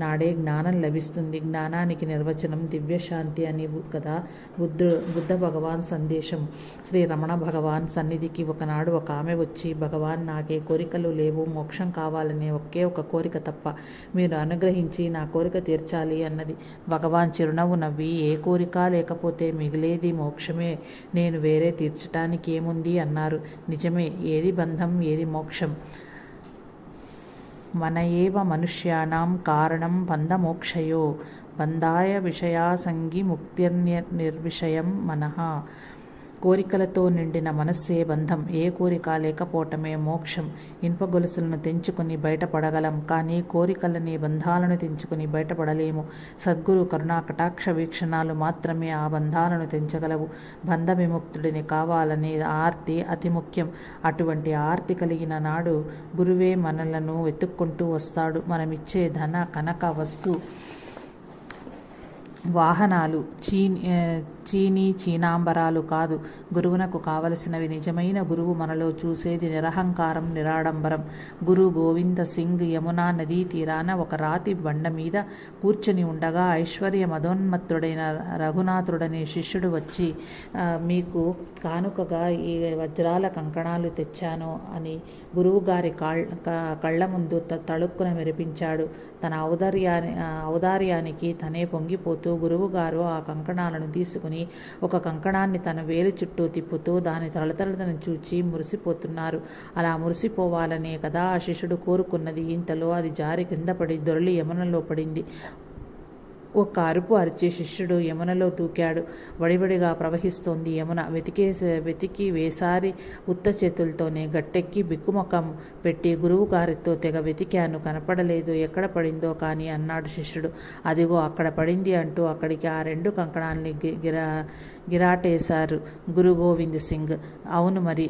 నాడే జ్ఞానం లభిస్తుంది. జ్ఞానానికి నిర్వచనం దివ్యశాంతి అని కదా బుద్ధ భగవాన్ సందేశం. శ్రీ రమణ భగవాన్ సన్నిధికి ఒకనాడు ఒక ఆమె వచ్చి, భగవాన్, నాకే కోరికలు లేవు, మోక్షం కావాలనే ఒకే ఒక కోరిక తప్ప, మీరు అనుగ్రహించి నా కోరిక తీర్చాలి అన్నది. భగవాన్ చిరునవ్వు నవ్వి, ఏ కోరిక లేకపోతే మిగిలేది మోక్షమే, నేను వేరే తీర్చటానికి ఏముంది అన్నారు. నిజమే, ఏది బంధం ఏది మోక్షం? మన ఏవ మనుష్యానాం కారణం బంధమోక్షయో, బంధాయ విషయాసంగి ముక్తిర్నిర్విషయం మనః. కోరికలతో నిండిన మనస్సే బంధం, ఏ కోరిక లేకపోవటమే మోక్షం. ఇనుప గొలుసులను తెంచుకుని బయటపడగలం, కానీ కోరికలని బంధాలను తెంచుకుని బయటపడలేము. సద్గురు కరుణా కటాక్ష వీక్షణాలు మాత్రమే ఆ బంధాలను తెంచగలవు. బంధ విముక్తుడిని కావాలనే ఆర్తి అతి ముఖ్యం. అటువంటి ఆర్తి కలిగిన నాడు గురువే మనలను వెతుక్కుంటూ వస్తాడు. మనమిచ్చే ధన కనక వస్తు వాహనాలు చీనాంబరాలు కాదు. గురువునకు కావలసినవి నిజమైన గురువు మనలో చూసేది నిరహంకారం, నిరాడంబరం. గురు గోవింద సింగ్ యమునా నదీ తీరాన ఒక రాతి బండ మీద కూర్చొని ఉండగా ఐశ్వర్య మదోన్మత్తుడైన రఘునాథుడనే శిష్యుడు వచ్చి, మీకు కానుకగా ఈ వజ్రాల కంకణాలు తెచ్చాను అని గురువుగారి కళ్ళ ముందు తళుక్కున మెరిపించాడు. తన ఔదార్యానికి తనే పొంగిపోతూ గురువుగారు ఆ కంకణాలను తీసుకుని ఒక కంకణాన్ని తన వేలు చుట్టూ తిప్పుతూ దాని తలతలను చూచి మురిసిపోతున్నారు. అలా మురిసిపోవాలనే కదా ఆ శిష్యుడు కోరుకున్నది. ఇంతలో అది జారి కింద పడి దొరలి యమునలో పడింది. ఒక్క అరుపు అరిచే శిష్యుడు యమునలో దూకాడు. వడివడిగా ప్రవహిస్తోంది యమున. వెతికి వేసారి ఉత్త చేతులతోనే గట్టెక్కి బిక్కుముఖం పెట్టి గురువు గారితో తెగ వెతికాను, కనపడలేదు, ఎక్కడ పడిందో కానీ అన్నాడు శిష్యుడు. అదిగో అక్కడ పడింది అంటూ అక్కడికి ఆ 2 కంకణాల్ని గిరాటేశారు గురు గోవింద్ సింగ్. అవును మరి,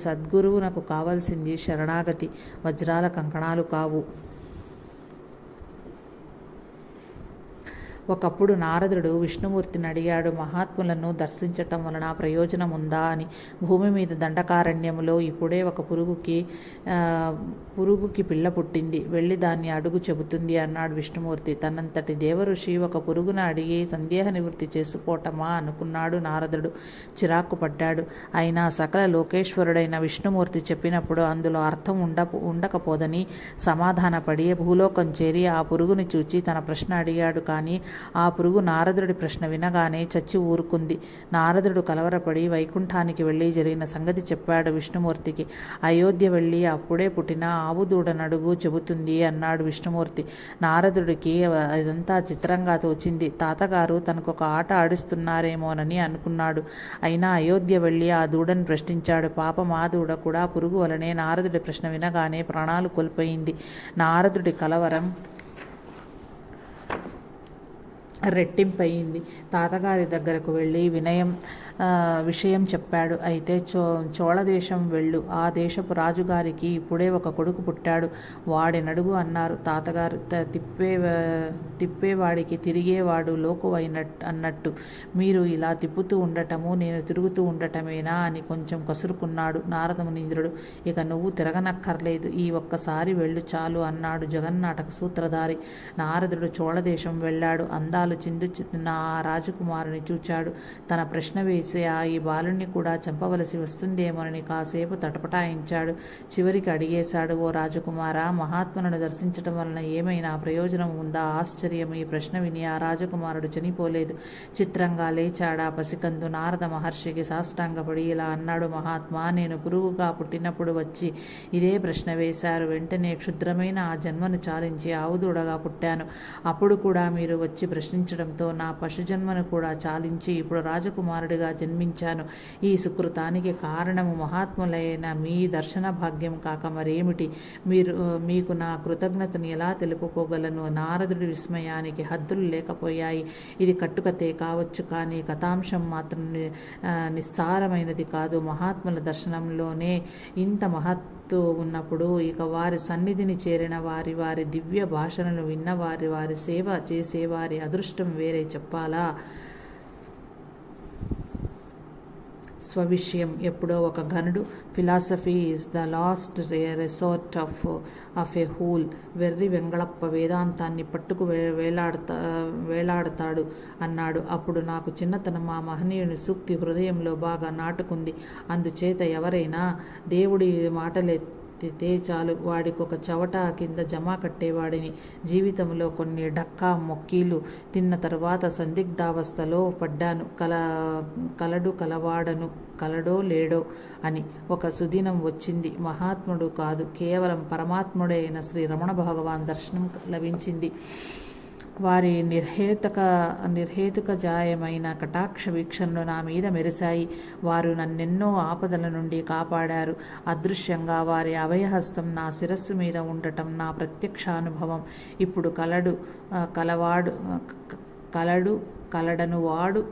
సద్గురువునకు కావాల్సింది శరణాగతి, వజ్రాల కంకణాలు కావు. ఒకప్పుడు నారదుడు విష్ణుమూర్తిని అడిగాడు, మహాత్ములను దర్శించటం వలన ప్రయోజనం ఉందా అని. భూమి మీద దండకారణ్యములో ఇప్పుడే ఒక పురుగుకి పిల్ల పుట్టింది, వెళ్ళి దాన్ని అడుగు చెబుతుంది అన్నాడు విష్ణుమూర్తి. తనంతటి దేవఋషి ఒక పురుగును అడిగి సందేహ నివృత్తి చేసుకోవటమా అనుకున్నాడు నారదుడు. చిరాకు పడ్డాడు. అయినా సకల లోకేశ్వరుడైన విష్ణుమూర్తి చెప్పినప్పుడు అందులో అర్థం ఉండకపోదని సమాధానపడి భూలోకం చేరి ఆ పురుగుని చూచి తన ప్రశ్న అడిగాడు. కానీ ఆ పురుగు నారదుడి ప్రశ్న వినగానే చచ్చి ఊరుకుంది. నారదుడు కలవరపడి వైకుంఠానికి వెళ్ళి జరిగిన సంగతి చెప్పాడు విష్ణుమూర్తికి. అయోధ్య వెళ్ళి అప్పుడే పుట్టిన ఆవు దూడనడుగు చెబుతుంది అన్నాడు విష్ణుమూర్తి. నారదుడికి ఇదంతా చిత్రంగా తోచింది. తాతగారు తనకొక ఆట ఆడిస్తున్నారేమోనని అనుకున్నాడు. అయినా అయోధ్య వెళ్ళి ఆ దూడను ప్రశ్నించాడు. పాపం ఆ దూడ కూడా పురుగు వలనే నారదుడి ప్రశ్న వినగానే ప్రాణాలు కోల్పోయింది. నారదుడి కలవరం రెట్టింపయింది. తాతగారి దగ్గరకు వెళ్ళి విషయం చెప్పాడు. అయితే చోళదేశం వెళ్ళు, ఆ దేశపు రాజుగారికి ఇప్పుడే ఒక కొడుకు పుట్టాడు, వాడినడుగు అన్నారు. తాతగారు తిప్పేవాడికి తిరిగేవాడు లోకు అన్నట్టు మీరు ఇలా తిప్పుతూ ఉండటము నేను తిరుగుతూ ఉండటమేనా అని కొంచెం కసురుకున్నాడు నారదమునీంద్రుడు. ఇక నువ్వు తిరగనక్కర్లేదు, ఈ ఒక్కసారి వెళ్ళు చాలు అన్నాడు జగన్నాటక సూత్రధారి. నారదుడు చోళదేశం వెళ్ళాడు. అందాలు చిందుచున్న ఆ రాజకుమారుని చూచాడు. తన ప్రశ్న వేసి ఈ బాలుణ్ణి కూడా చంపవలసి వస్తుందేమోనని కాసేపు తటపటాయించాడు. చివరికి అడిగేశాడు, ఓ రాజకుమారా, మహాత్ములను దర్శించటం వలన ఏమైనా ప్రయోజనం ఉందా? ఆశ్చర్యం. ఈ ప్రశ్న విని ఆ రాజకుమారుడు చనిపోలేదు. చిత్రంగా లేచాడా పసికందు. నారద మహర్షికి సాష్టాంగపడి ఇలా అన్నాడు, మహాత్మా, నేను పురుగుగా పుట్టినప్పుడు వచ్చి ఇదే ప్రశ్న వేశారు. వెంటనే క్షుద్రమైన ఆ జన్మను చాలించి ఆవుదూడగా పుట్టాను. అప్పుడు కూడా మీరు వచ్చి ప్రశ్నించడంతో నా పశుజన్మను కూడా చాలించి ఇప్పుడు రాజకుమారుడిగా జన్మించాను. ఈ సుకృతానికి కారణము మహాత్ములైన మీ దర్శన భాగ్యం కాక మరేమిటి? మీకు నా కృతజ్ఞతను ఎలా తెలుపుకోగలను? నారదుడి విస్మయానికి హద్దులు లేకపోయాయి. ఇది కట్టుకథే కావచ్చు, కానీ కథాంశం మాత్రం నిస్సారమైనది కాదు. మహాత్ముల దర్శనంలోనే ఇంత మహత్తు ఉన్నప్పుడు ఇక వారి సన్నిధిని చేరిన వారి దివ్య భాషలను విన్న వారి సేవ చేసేవారి అదృష్టం వేరే చెప్పాలా? స్వవిషయం. ఎప్పుడో ఒక ఘనుడు, philosophy is the last resort of a whole. వెర్రి వెంగళప్ప వేదాంతాన్ని పట్టుకు వేలాడతాడు అన్నాడు. అప్పుడు నాకు చిన్నతనం ఆ మహనీయుని సూక్తి హృదయంలో బాగా నాటుకుంది. అందుచేత ఎవరైనా దేవుడి మాటలే చాలు వాడికొక చవట కింద జమా కట్టేవాడిని. జీవితంలో కొన్ని డక్కా మొక్కీలు తిన్న తరువాత సందిగ్ధావస్థలో పడ్డాను. కలడో లేడో అని. ఒక సుదినం వచ్చింది. మహాత్ముడు కాదు, కేవలం పరమాత్ముడే అయిన శ్రీ రమణ భగవాన్ దర్శనం లభించింది. వారి నిర్హేతుకజాయమైన కటాక్ష వీక్షణలు నా మీద మెరిశాయి. వారు నన్నెన్నో ఆపదల నుండి కాపాడారు. అదృశ్యంగా వారి అభయహస్తం నా శిరస్సు మీద ఉండటం నా ప్రత్యక్షానుభవం. ఇప్పుడు కలడను వాడు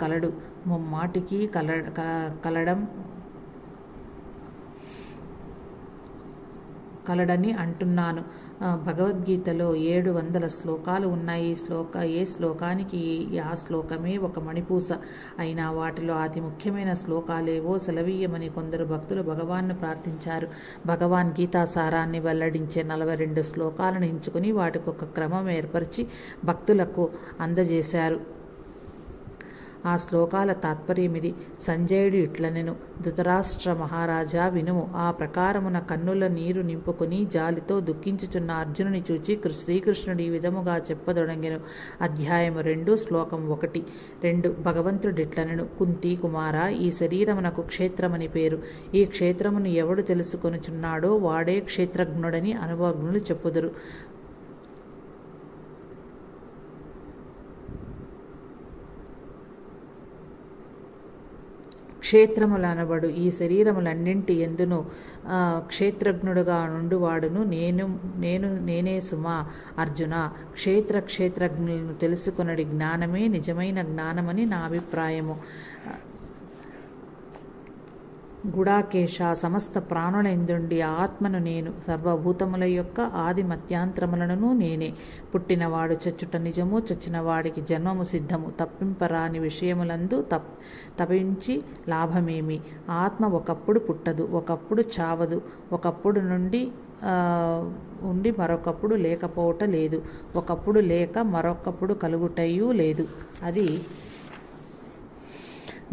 కలడు ముమ్మాటికి కలడని అంటున్నాను. భగవద్గీతలో 700 శ్లోకాలు ఉన్నాయి. ఏ శ్లోకానికి ఆ శ్లోకమే ఒక మణిపూస అయినా వాటిలో అతి ముఖ్యమైన శ్లోకాలేవో సెలవీయమని కొందరు భక్తులు భగవాన్ను ప్రార్థించారు. భగవాన్ గీతాసారాన్ని వెల్లడించే 42 శ్లోకాలను ఎంచుకుని వాటికి ఒక క్రమం ఏర్పరిచి భక్తులకు అందజేశారు. ఆ శ్లోకాల తాత్పర్యమిది. సంజయుడు ఇట్లనెను: ధృతరాష్ట్ర మహారాజా వినుము. ఆ ప్రకారమున కన్నుల నీరు నింపుకొని జాలితో దుఃఖించుచున్న అర్జునుని చూచి శ్రీకృష్ణుడు ఈ విధముగా చెప్పదొడంగెను. అధ్యాయము 2 శ్లోకం 1-2. భగవంతుడిట్లనెను: కుంతి కుమార, ఈ శరీరమునకు క్షేత్రమని పేరు. ఈ క్షేత్రమును ఎవడు తెలుసుకొనుచున్నాడో వాడే క్షేత్రజ్ఞుడని అనుభవజ్ఞులు చెప్పుదురు. క్షేత్రములనబడు ఈ శరీరములన్నింటి ఎందును క్షేత్రజ్ఞుడుగా నుండువాడును నేనే సుమా. అర్జున, క్షేత్రజ్ఞులను తెలుసుకొనడి జ్ఞానమే నిజమైన జ్ఞానమని నా అభిప్రాయము. గుడాకేశ, సమస్త ప్రాణులెందుండి ఆత్మను నేను. సర్వభూతముల యొక్క ఆది మధ్యాంతరములను నేనే. పుట్టినవాడు చచ్చుట నిజము, చచ్చినవాడికి జన్మము సిద్ధము. తప్పింపరాని విషయములందు తపించి లాభమేమి? ఆత్మ ఒకప్పుడు పుట్టదు, ఒకప్పుడు చావదు, ఒకప్పుడు ఉండి మరొకప్పుడు లేకపోవట లేదు, ఒకప్పుడు లేక మరొకప్పుడు కలుగుటయూ లేదు. అది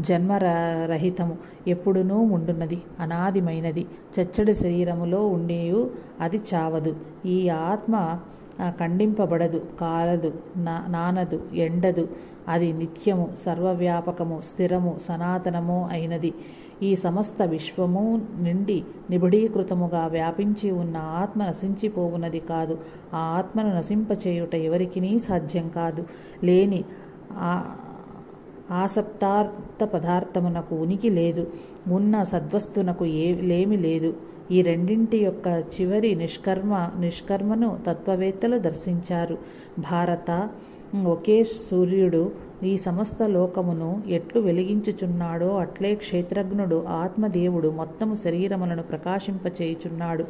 జన్మరహితము, ఎప్పుడునూ ఉండున్నది, అనాదిమైనది. చచ్చడి శరీరములో ఉండేయు అది చావదు. ఈ ఆత్మ ఖండింపబడదు, కాలదు, నానదు, ఎండదు. అది నిత్యము, సర్వవ్యాపకము, స్థిరము, సనాతనము అయినది. ఈ సమస్త విశ్వము నిండి నిబిడీకృతముగా వ్యాపించి ఉన్న ఆత్మ నశించిపోవున్నది కాదు. ఆ ఆత్మను నశింపచేయుట ఎవరికినీ సాధ్యం కాదు. లేని ఆసప్తార్థ పదార్థమునకు ఉనికి లేదు, ఉన్న సద్వస్తునకు లేమి లేదు. ఈ రెండింటి యొక్క చివరి నిష్కర్మను తత్వవేత్తలు దర్శించారు. భారత, ఒకే సూర్యుడు ఈ సమస్త లోకమును ఎట్లు వెలిగించుచున్నాడో అట్లే క్షేత్రజ్ఞుడు ఆత్మదేవుడు మొత్తము శరీరములను ప్రకాశింపచేయుచున్నాడు.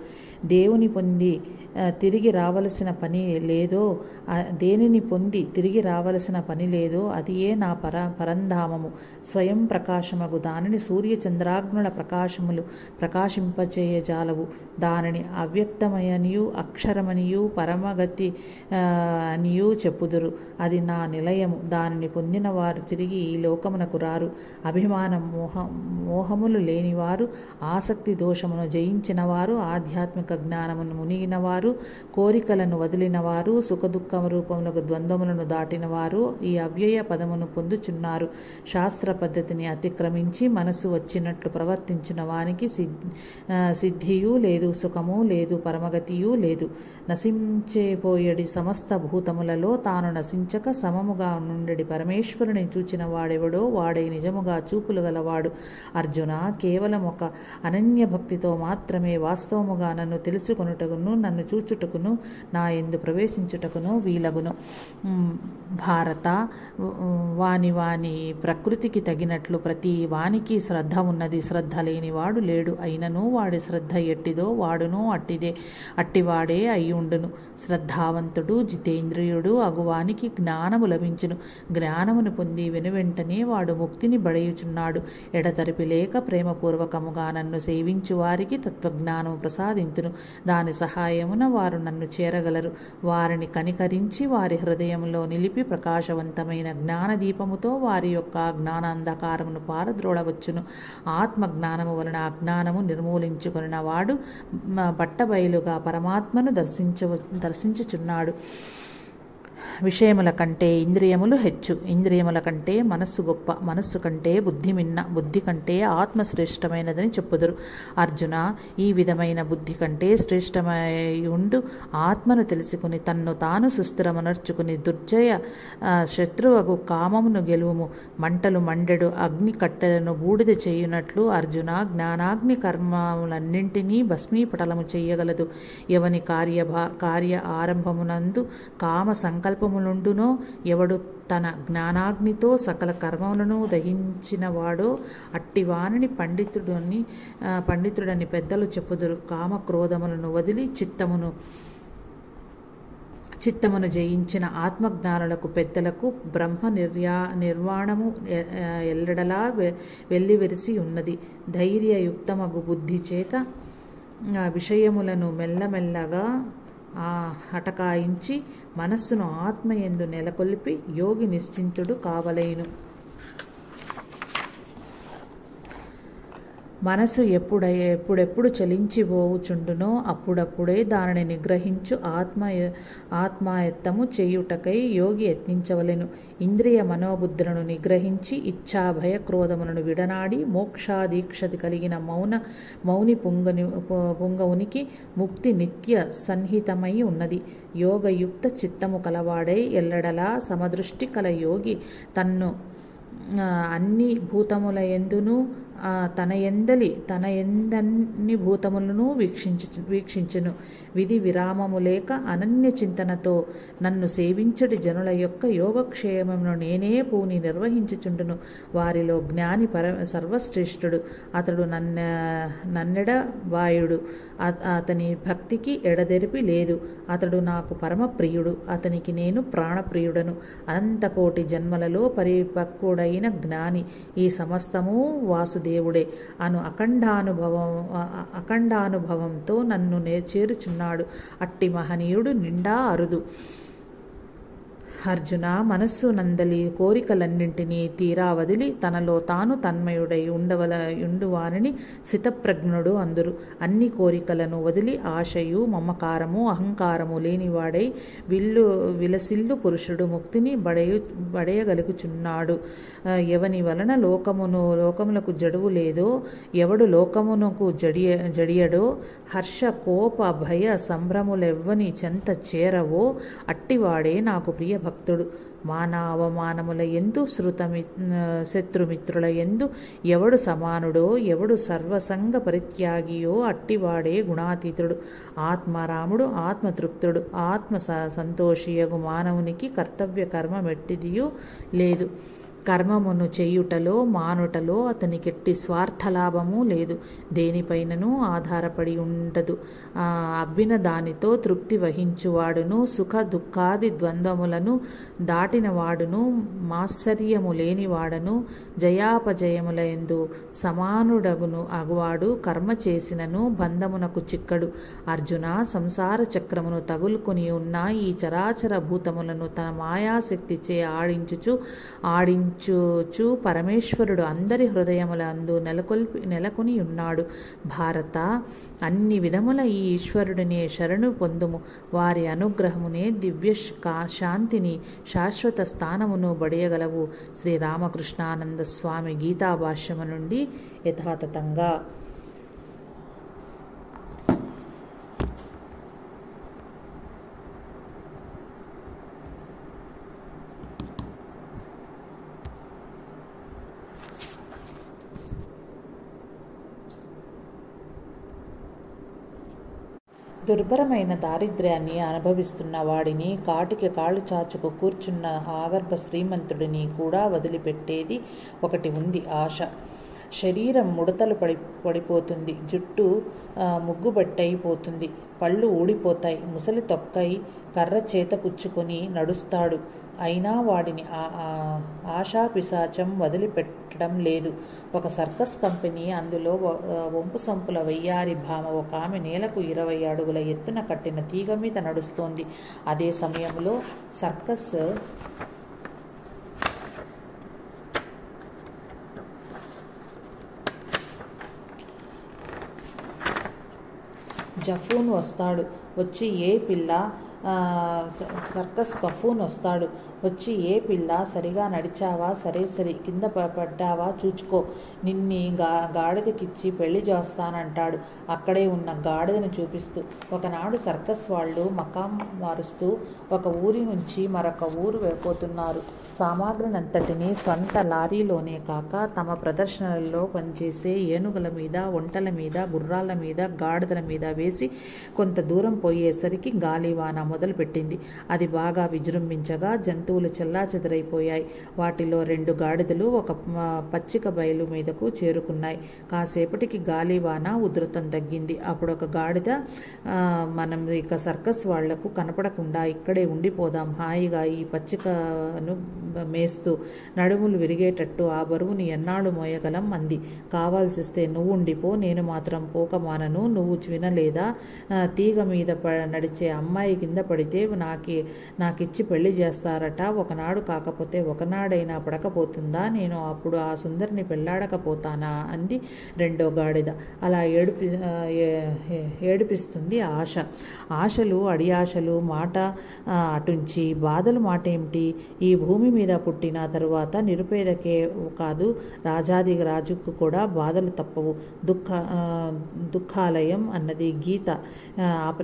దేవుని పొంది తిరిగి రావలసిన పని లేదో, దేనిని పొంది తిరిగి రావలసిన పని లేదో అదియే నా పరంధామము. స్వయం ప్రకాశమగు దానిని సూర్యచంద్రాగ్నుల ప్రకాశములు ప్రకాశింపచేయజాలవు. దానిని అవ్యక్తమయనియు అక్షరమనియు పరమగతి అనియు చెప్పుదురు. అది నా నిలయము. దానిని పొందిన వారు తిరిగి ఈ లోకమునకు రారు. అభిమానం మోహములు లేనివారు, ఆసక్తి దోషమును జయించిన వారు, ఆధ్యాత్మిక జ్ఞానమును మునిగినవారు, కోరికలను వదిలినవారు, సుఖదుఖ రూపములకు ద్వంద్వములను దాటినవారు ఈ అవ్యయ పదమును పొందుచున్నారు. శాస్త్ర పద్ధతిని అతిక్రమించి మనసు వచ్చినట్లు ప్రవర్తించిన వానికి సిద్ధియూ లేదు, సుఖము లేదు, పరమగతియూ లేదు. నశించేపోయేడి సమస్త భూతములలో తాను నశించక సమముగా నుండెడి పరమేశ్వరుడు పరమేశ్వరుని చూచిన వాడెవడో వాడే నిజముగా చూపులు గలవాడు. అర్జున, కేవలం ఒక అనన్య భక్తితో మాత్రమే వాస్తవముగా నన్ను తెలుసుకొనుటకును నన్ను చూచుటకును నా యందు ప్రవేశించుటకును వీలగును. భారత, వాని వాని ప్రకృతికి తగినట్లు ప్రతి వానికి శ్రద్ధ ఉన్నది. శ్రద్ధ లేనివాడు లేడు. అయినను వాడి శ్రద్ధ ఎట్టిదో వాడును అట్టివాడే అయ్యుండును. శ్రద్ధావంతుడు జితేంద్రియుడు అగువానికి జ్ఞానము లభించును. జ్ఞానమును పొంది వెనువెంటనే వాడు ముక్తిని బడయుచున్నాడు. ఎడతెరిపి లేక ప్రేమపూర్వకముగా నన్ను సేవించు వారికి తత్వజ్ఞానము ప్రసాదింతును. దాని సహాయమున వారు నన్ను చేరగలరు. వారిని కనికరించి వారి హృదయంలో నిలిపి ప్రకాశవంతమైన జ్ఞానదీపముతో వారి యొక్క జ్ఞానాంధకారమును పారద్రోడవచ్చును. ఆత్మజ్ఞానము వలన అజ్ఞానము నిర్మూలించుకొనిన వాడు బట్టబయలుగా పరమాత్మను దర్శించుచున్నాడు. విషయముల కంటే ఇంద్రియములు హెచ్చు. ఇంద్రియముల కంటే మనస్సు గొప్ప. మనస్సు కంటే బుద్ధి మిన్న. బుద్ధి కంటే ఆత్మ శ్రేష్టమైనదని చెప్పుదురు. అర్జున, ఈ విధమైన బుద్ధి కంటే శ్రేష్టమై ఉండు ఆత్మను తెలుసుకుని తన్ను తాను సుస్థిరమనర్చుకుని దుర్జయ శత్రువగు కామమును గెలువుము. మంటలు మండెడు అగ్ని కట్టెలను బూడిద చేయునట్లు అర్జున, జ్ఞానాగ్ని కర్మములన్నింటినీ భస్మీపటలము చేయగలదు. ఎవని కార్య ఆరంభమునందు కామ సంకల్పములుండునో, ఎవడు తన జ్ఞానాగ్నితో సకల కర్మములను దహించినవాడో అట్టివానిని పండితుడని పెద్దలు చెప్పుదురు. కామక్రోధములను వదిలి చిత్తమును జయించిన ఆత్మజ్ఞానులకు పెద్దలకు బ్రహ్మ నిర్వాణము ఎల్లడలా వెల్లివెరిసి ఉన్నది. ధైర్యయుక్తమగు బుద్ధి చేత విషయములను మెల్లమెల్లగా హఠకాయించి మనస్సును ఆత్మయందు నెలకొల్పి యోగి నిశ్చింతుడు కావలేను. మనసు ఎప్పుడెప్పుడు చలించిపోవుచుండునో అప్పుడప్పుడే దానిని నిగ్రహించు ఆత్మాయత్తము చేయుటకై యోగి యత్నించవలెను. ఇంద్రియ మనోబుద్ధులను నిగ్రహించి ఇచ్ఛాభయ క్రోధములను విడనాడి మోక్షాదీక్షతి కలిగిన మౌని పుంగవునికి ముక్తి నిత్య సన్నిహితమై ఉన్నది. యోగయుక్త చిత్తము కలవాడై ఎల్లడలా సమదృష్టి కల యోగి తన్ను అన్ని భూతముల యందును తన ఎందన్ని భూతములను వీక్షించును. విధి విరామము లేక అనన్య చింతనతో నన్ను సేవించడి జనుల యొక్క యోగక్షేమమును నేనే పూని నిర్వహించుచుండును. వారిలో జ్ఞాని సర్వశ్రేష్ఠుడు. అతడు నన్నెడబాయుడు. అతని భక్తికి ఎడదెరిపి లేదు. అతడు నాకు పరమప్రియుడు. అతనికి నేను ప్రాణప్రియుడను. అనంతకోటి జన్మలలో పరిపక్వుడైన జ్ఞాని. ఈ సమస్తము వాసుదేవుడే అను అఖండానుభవంతో నన్ను చేరుచున్నాడు. అట్టి మహనీయుడు నిండా అరుదు. అర్జున, మనస్సు నందలి కోరికలన్నింటినీ తీరా వదిలి తనలో తాను తన్మయుడై ఉండువానిని స్థితప్రజ్ఞుడు అందురు. అన్ని కోరికలను వదిలి ఆశయు మమకారము అహంకారము లేనివాడై విలసిల్లు పురుషుడు ముక్తిని బడయగలుగుచున్నాడు. ఎవని వలన లోకములకు జడువు లేదో, ఎవడు లోకమునకు జడియడో, హర్ష కోప భయ సంభ్రములెవ్వని చెంత చేరవో అట్టివాడే నాకు ప్రియ భక్తుడు. మాన అవమానముల యందు శత్రుమిత్రుల యందు ఎవడు సమానుడో, ఎవడు సర్వసంగ పరిత్యాగియో అట్టివాడే గుణాతీతుడు. ఆత్మారాముడు ఆత్మతృప్తుడు. ఆత్మ సంతోషియగు మానవునికి కర్తవ్య కర్మ మెట్టిదియూ లేదు. కర్మమును చేయుటలో మానుటలో అతనికెట్టి స్వార్థలాభము లేదు. దేనిపైనను ఆధారపడి ఉండదు. అబ్బిన దానితో తృప్తి వహించువాడును, సుఖ దుఃఖాది ద్వంద్వములను దాటిన వాడును, మాత్సర్యము లేనివాడను, జయాపజయముల యందు సమానుడగును అగువాడు కర్మ చేసినను బంధమునకు చిక్కడు. అర్జున, సంసార చక్రమును తగులుకొని ఉన్న ఈ చరాచర భూతములను తన మాయాశక్తిచే ఆడించు పరమేశ్వరుడు అందరి హృదయముల అందు నెలకొని ఉన్నాడు. భారత, అన్ని విధముల ఈ ఈశ్వరుడినే శరణు పొందుము. వారి అనుగ్రహమునే దివ్య శాంతిని శాశ్వత స్థానమును బడియగలవు. శ్రీరామకృష్ణానంద స్వామి గీతాభాష్యము నుండి యథాతథంగా. దుర్భరమైన దారిద్ర్యాన్ని అనుభవిస్తున్న వాడిని, కాటికి కాళ్ళు చాచుకు కూర్చున్న ఆగర్భ శ్రీమంతుడిని కూడా వదిలిపెట్టేది ఒకటి ఉంది: ఆశ. శరీరం ముడతలు పడిపోతుంది, జుట్టు ముగ్గుబట్టయిపోతుంది, పళ్ళు ఊడిపోతాయి, ముసలి తొక్కై కర్ర చేత పుచ్చుకొని నడుస్తాడు. అయినా వాడిని ఆశాపిశాచం వదిలిపెట్టడం లేదు. ఒక సర్కస్ కంపెనీ, అందులో వంపు సంపుల వయ్యారి భామ ఒక ఆమె నేలకు 20 అడుగుల ఎత్తున కట్టిన తీగ మీద నడుస్తోంది. అదే సమయంలో సర్కస్ జఫూన్ వస్తాడు. వచ్చి ఏ పిల్ల సర్కస్ బఫూన్ వస్తాడు. వచ్చి ఏ పిల్ల సరిగా నడిచావా, సరే కింద పడ్డావా చూచుకో, నిన్ని గాడిదకిచ్చి పెళ్లి చేస్తానంటాడు అక్కడే ఉన్న గాడిదను చూపిస్తూ. ఒకనాడు సర్కస్ వాళ్ళు మకాం మారుస్తూ ఒక ఊరి నుంచి మరొక ఊరు వెళ్ళిపోతున్నారు. సామాగ్రినంతటినీ స్వంత లారీలోనే కాక తమ ప్రదర్శనలలో పనిచేసే ఏనుగుల మీద, ఒంటల మీద, గుర్రాల మీద, గాడిదల మీద వేసి కొంత దూరం పోయేసరికి గాలివాన మొదలుపెట్టింది. అది బాగా విజృంభించగా జంతువులు చెల్లాచెదరైపోయాయి. వాటిలో 2 గాడిదలు ఒక పచ్చిక బయలు మీదకు చేరుకున్నాయి. కాసేపటికి గాలివాన ఉధృతం తగ్గింది. అప్పుడు ఒక గాడిద, మనం ఇక సర్కస్ వాళ్లకు కనపడకుండా ఇక్కడే ఉండిపోదాం, హాయిగా ఈ పచ్చికను మేస్తూ నడుములు విరిగేటట్టు ఆ బరువుని ఎన్నాళ్ళు మోయగలం అంది. కావాల్సిస్తే నువ్వు ఉండిపో, నేను మాత్రం పోకమానను. నువ్వు వినలేదా? తీగ మీద నడిచే అమ్మాయి కింద పడితే నాకిచ్చి పెళ్లి చేస్తారట. ఒకనాడు కాకపోతే ఒకనాడైనా పడకపోతుందా? నేను అప్పుడు ఆ సుందరిని పెళ్లాడకపోతానా అంది రెండో గాడిద. అలా ఏడిపిస్తుంది ఆశ. ఆశలు అడియాశలు మాట అటుంచి బాధలు మాటేమిటి? ఈ భూమి మీద పుట్టిన తరువాత నిరుపేదకే కాదు, రాజాది రాజుకు కూడా బాధలు తప్పవు. దుఃఖాలయం అన్నది గీత.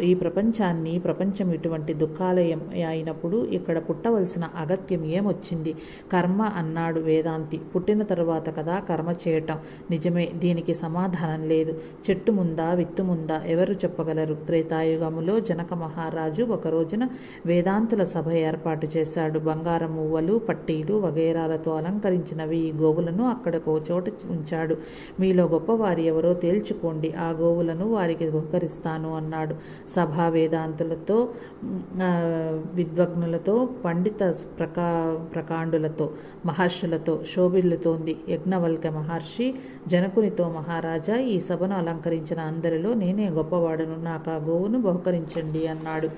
ఈ ప్రపంచం ఇటువంటి దుఃఖాలయం అయినప్పుడు ఇక్కడ పుట్టవలసిన అగత్యం ఏమొచ్చింది? కర్మ అన్నాడు వేదాంతి. పుట్టిన తరువాత కదా కర్మ చేయటం. నిజమే, దీనికి సమాధానం లేదు. చెట్టు ముందా విత్తు ముందా ఎవరు చెప్పగలరు? త్రేతాయుగములో జనక మహారాజు ఒక రోజున వేదాంతుల సభ ఏర్పాటు చేశాడు. బంగారం మువ్వలు, పట్టీలు వగైరాలతో అలంకరించినవి ఈ గోవులను అక్కడకో చోట ఉంచాడు. మీలో గొప్పవారి ఎవరో తేల్చుకోండి, ఆ గోవులను వారికి బహుకరిస్తాను అన్నాడు. సభా వేదాంతులతో, విద్వగ్నులతో, పండిత ప్రకాండులతో, మహర్షులతో శోభిల్లుతోంది. యజ్ఞవల్క్య మహర్షి జనకునితో, మహారాజా, ఈ సభను అలంకరించిన అందరిలో నేనే గొప్పవాడును, నాకు ఆ గోవును బహుకరించండి అన్నాడు.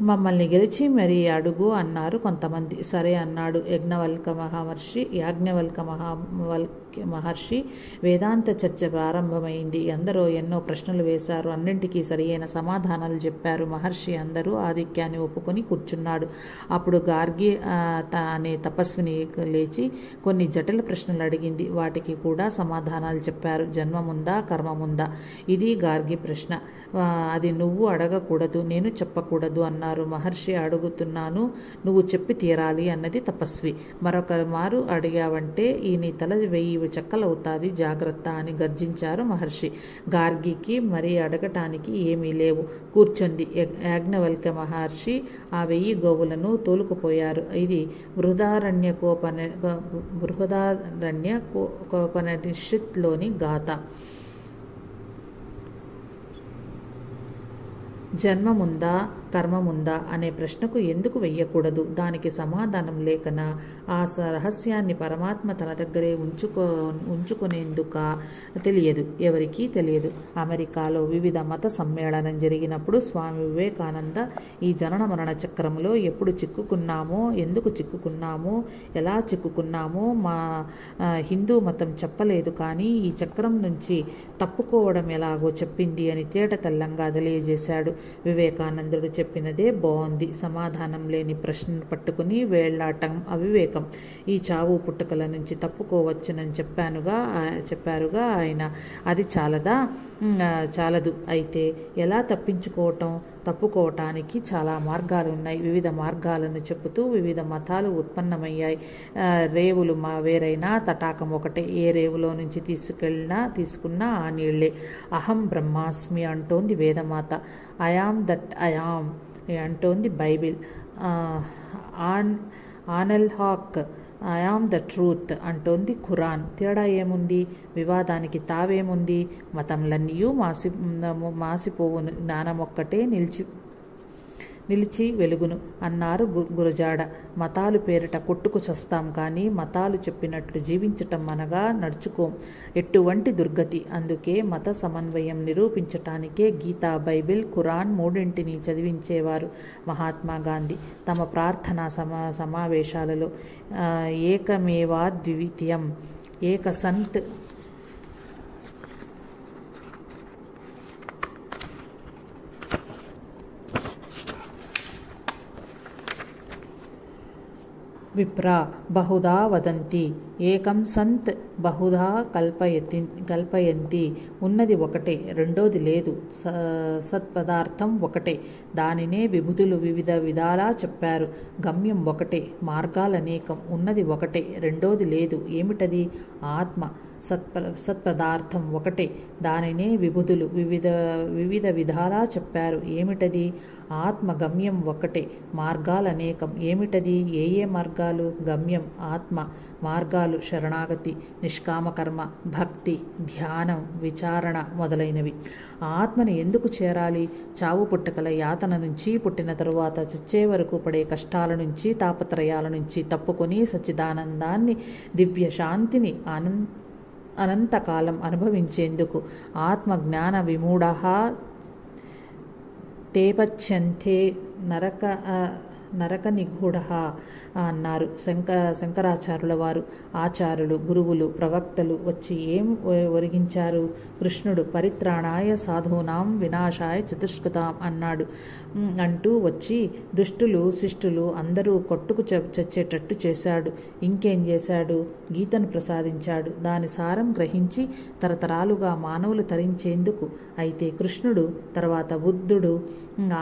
మమ్మల్ని గెలిచి మరీ అడుగు అన్నారు కొంతమంది. సరే అన్నాడు యాజ్ఞవల్క మహర్షి. వేదాంత చర్చ ప్రారంభమైంది. అందరూ ఎన్నో ప్రశ్నలు వేశారు. అన్నింటికీ సరియైన సమాధానాలు చెప్పారు. మహర్షి అందరూ ఆధిక్యాన్ని ఒప్పుకొని కూర్చున్నాడు. అప్పుడు గార్గి అనే తపస్విని లేచి కొన్ని జటిల ప్రశ్నలు అడిగింది. వాటికి కూడా సమాధానాలు చెప్పారు. జన్మముందా, కర్మముందా? ఇది గార్గి ప్రశ్న. అది నువ్వు అడగకూడదు, నేను చెప్పకూడదు అన్నారు. మహర్షి అడుగుతున్నాను, నువ్వు చెప్పి తీరాలి అన్నది తపస్వి. మరొక మారు అడిగావంటే ఈ నీ తల 1000 చెక్కలవుతాది, జాగ్రత్త అని గర్జించారు మహర్షి. గార్గికి మరి అడగటానికి ఏమీ లేవు. కూర్చుంది. యాజ్ఞవల్క్య మహర్షి ఆ 1000 గోవులను తోలుకుపోయారు. ఇది బృహదారణ్యకోపనిషత్తులోని గాథ. జన్మముందా, కర్మముందా అనే ప్రశ్నకు ఎందుకు వెయ్యకూడదు? దానికి సమాధానం లేకనా? ఆ రహస్యాన్ని పరమాత్మ తన దగ్గరే ఉంచుకునేందుక తెలియదు, ఎవరికీ తెలియదు. అమెరికాలో వివిధ మత సమ్మేళనం జరిగినప్పుడు స్వామి వివేకానంద ఈ జనన మరణ చక్రంలో ఎప్పుడు చిక్కుకున్నామో, ఎందుకు చిక్కుకున్నామో, ఎలా చిక్కుకున్నామో మా హిందూ మతం చెప్పలేదు, కానీ ఈ చక్రం నుంచి తప్పుకోవడం ఎలాగో చెప్పింది అని తేట తెల్లంగా తెలియజేశాడు. వివేకానందుడు చెప్పినదే బాగుంది. సమాధానం లేని ప్రశ్నను పట్టుకుని వేళ్లాటం అవివేకం. ఈ చావు పుట్టుకల నుంచి తప్పుకోవచ్చునని చెప్పారుగా ఆయన. అది చాలదా? చాలదు. అయితే ఎలా తప్పించుకోవటం? తప్పుకోవటానికి చాలా మార్గాలు ఉన్నాయి. వివిధ మార్గాలను చెబుతూ వివిధ మతాలు ఉత్పన్నమయ్యాయి. రేవులు వేరైనా తటాకం ఒకటే. ఏ రేవులో నుంచి తీసుకున్నా ఆ నీళ్లే. అహం బ్రహ్మాస్మి అంటోంది వేదమాత. ఐఆమ్ దట్ ఐఆమ్ అంటోంది బైబిల్. ఆనల్ హాక్ ఐఆమ్ ద ట్రూత్ అంటోంది ఖురాన్. తేడా ఏముంది? వివాదానికి తావేముంది? మతంలన్నీ మాసిపోవును, జ్ఞానమొక్కటే నిలిచి వెలుగును అన్నారు గురజాడ. మతాలు పేరిట కొట్టుకు చస్తాం కానీ మతాలు చెప్పినట్లు జీవించటం అనగా నడుచుకోం. ఎటువంటి దుర్గతి. అందుకే మత సమన్వయం నిరూపించటానికే గీతా, బైబిల్, ఖురాన్ మూడింటిని చదివించేవారు మహాత్మా గాంధీ. తమ ప్రార్థనా సమావేశాలలో ఏకమేవాద్వితీయం, ఏక సంత్ విప్రా బహుదా వదంతి, ఏకం సంత్ బహుదా కల్పయంతి. ఉన్నది ఒకటే, రెండోది లేదు. సత్పదార్థం ఒకటే, దానినే విభుతులు వివిధ విధాలా చెప్పారు. గమ్యం ఒకటే, మార్గాలనేకం. ఉన్నది ఒకటే, రెండోది లేదు. ఏమిటది? ఆత్మ. సత్పదార్థం ఒకటే, దానినే విభుతులు వివిధ విధాలా చెప్పారు. ఏమిటది? ఆత్మ. గమ్యం ఒకటే, మార్గాలనేకం. ఏమిటది? ఏ మార్గాలు? గమ్యం ఆత్మ, మార్గాలు శరణాగతి, నిష్కామకర్మ, భక్తి, ధ్యానం, విచారణ మొదలైనవి. ఆత్మని ఎందుకు చేరాలి? చావు పుట్టకల యాతన నుంచి, పుట్టిన తరువాత చచ్చే వరకు పడే కష్టాల నుంచి, తాపత్రయాల నుంచి తప్పుకొని సచ్చిదానందాన్ని, దివ్య శాంతిని అనంతకాలం అనుభవించేందుకు. ఆత్మజ్ఞాన విమూఢః తేపచ్యంతే నరక నిగూఢః అన్నారు శంకరాచార్యుల వారు. ఆచార్యులు, గురువులు, ప్రవక్తలు వచ్చి ఏం ఒరిగించారు? కృష్ణుడు పరిత్రాణాయ సాధూనాం వినాశాయ చతుష్కృతాం అన్నాడు. అంటూ వచ్చి దుష్టులు శిష్టులు అందరూ కొట్టుకు చచ్చేటట్టు చేశాడు. ఇంకేం చేశాడు? గీతను ప్రసాదించాడు. దాని సారం గ్రహించి తరతరాలుగా మానవులు తరించేందుకు. అయితే కృష్ణుడు తర్వాత బుద్ధుడు,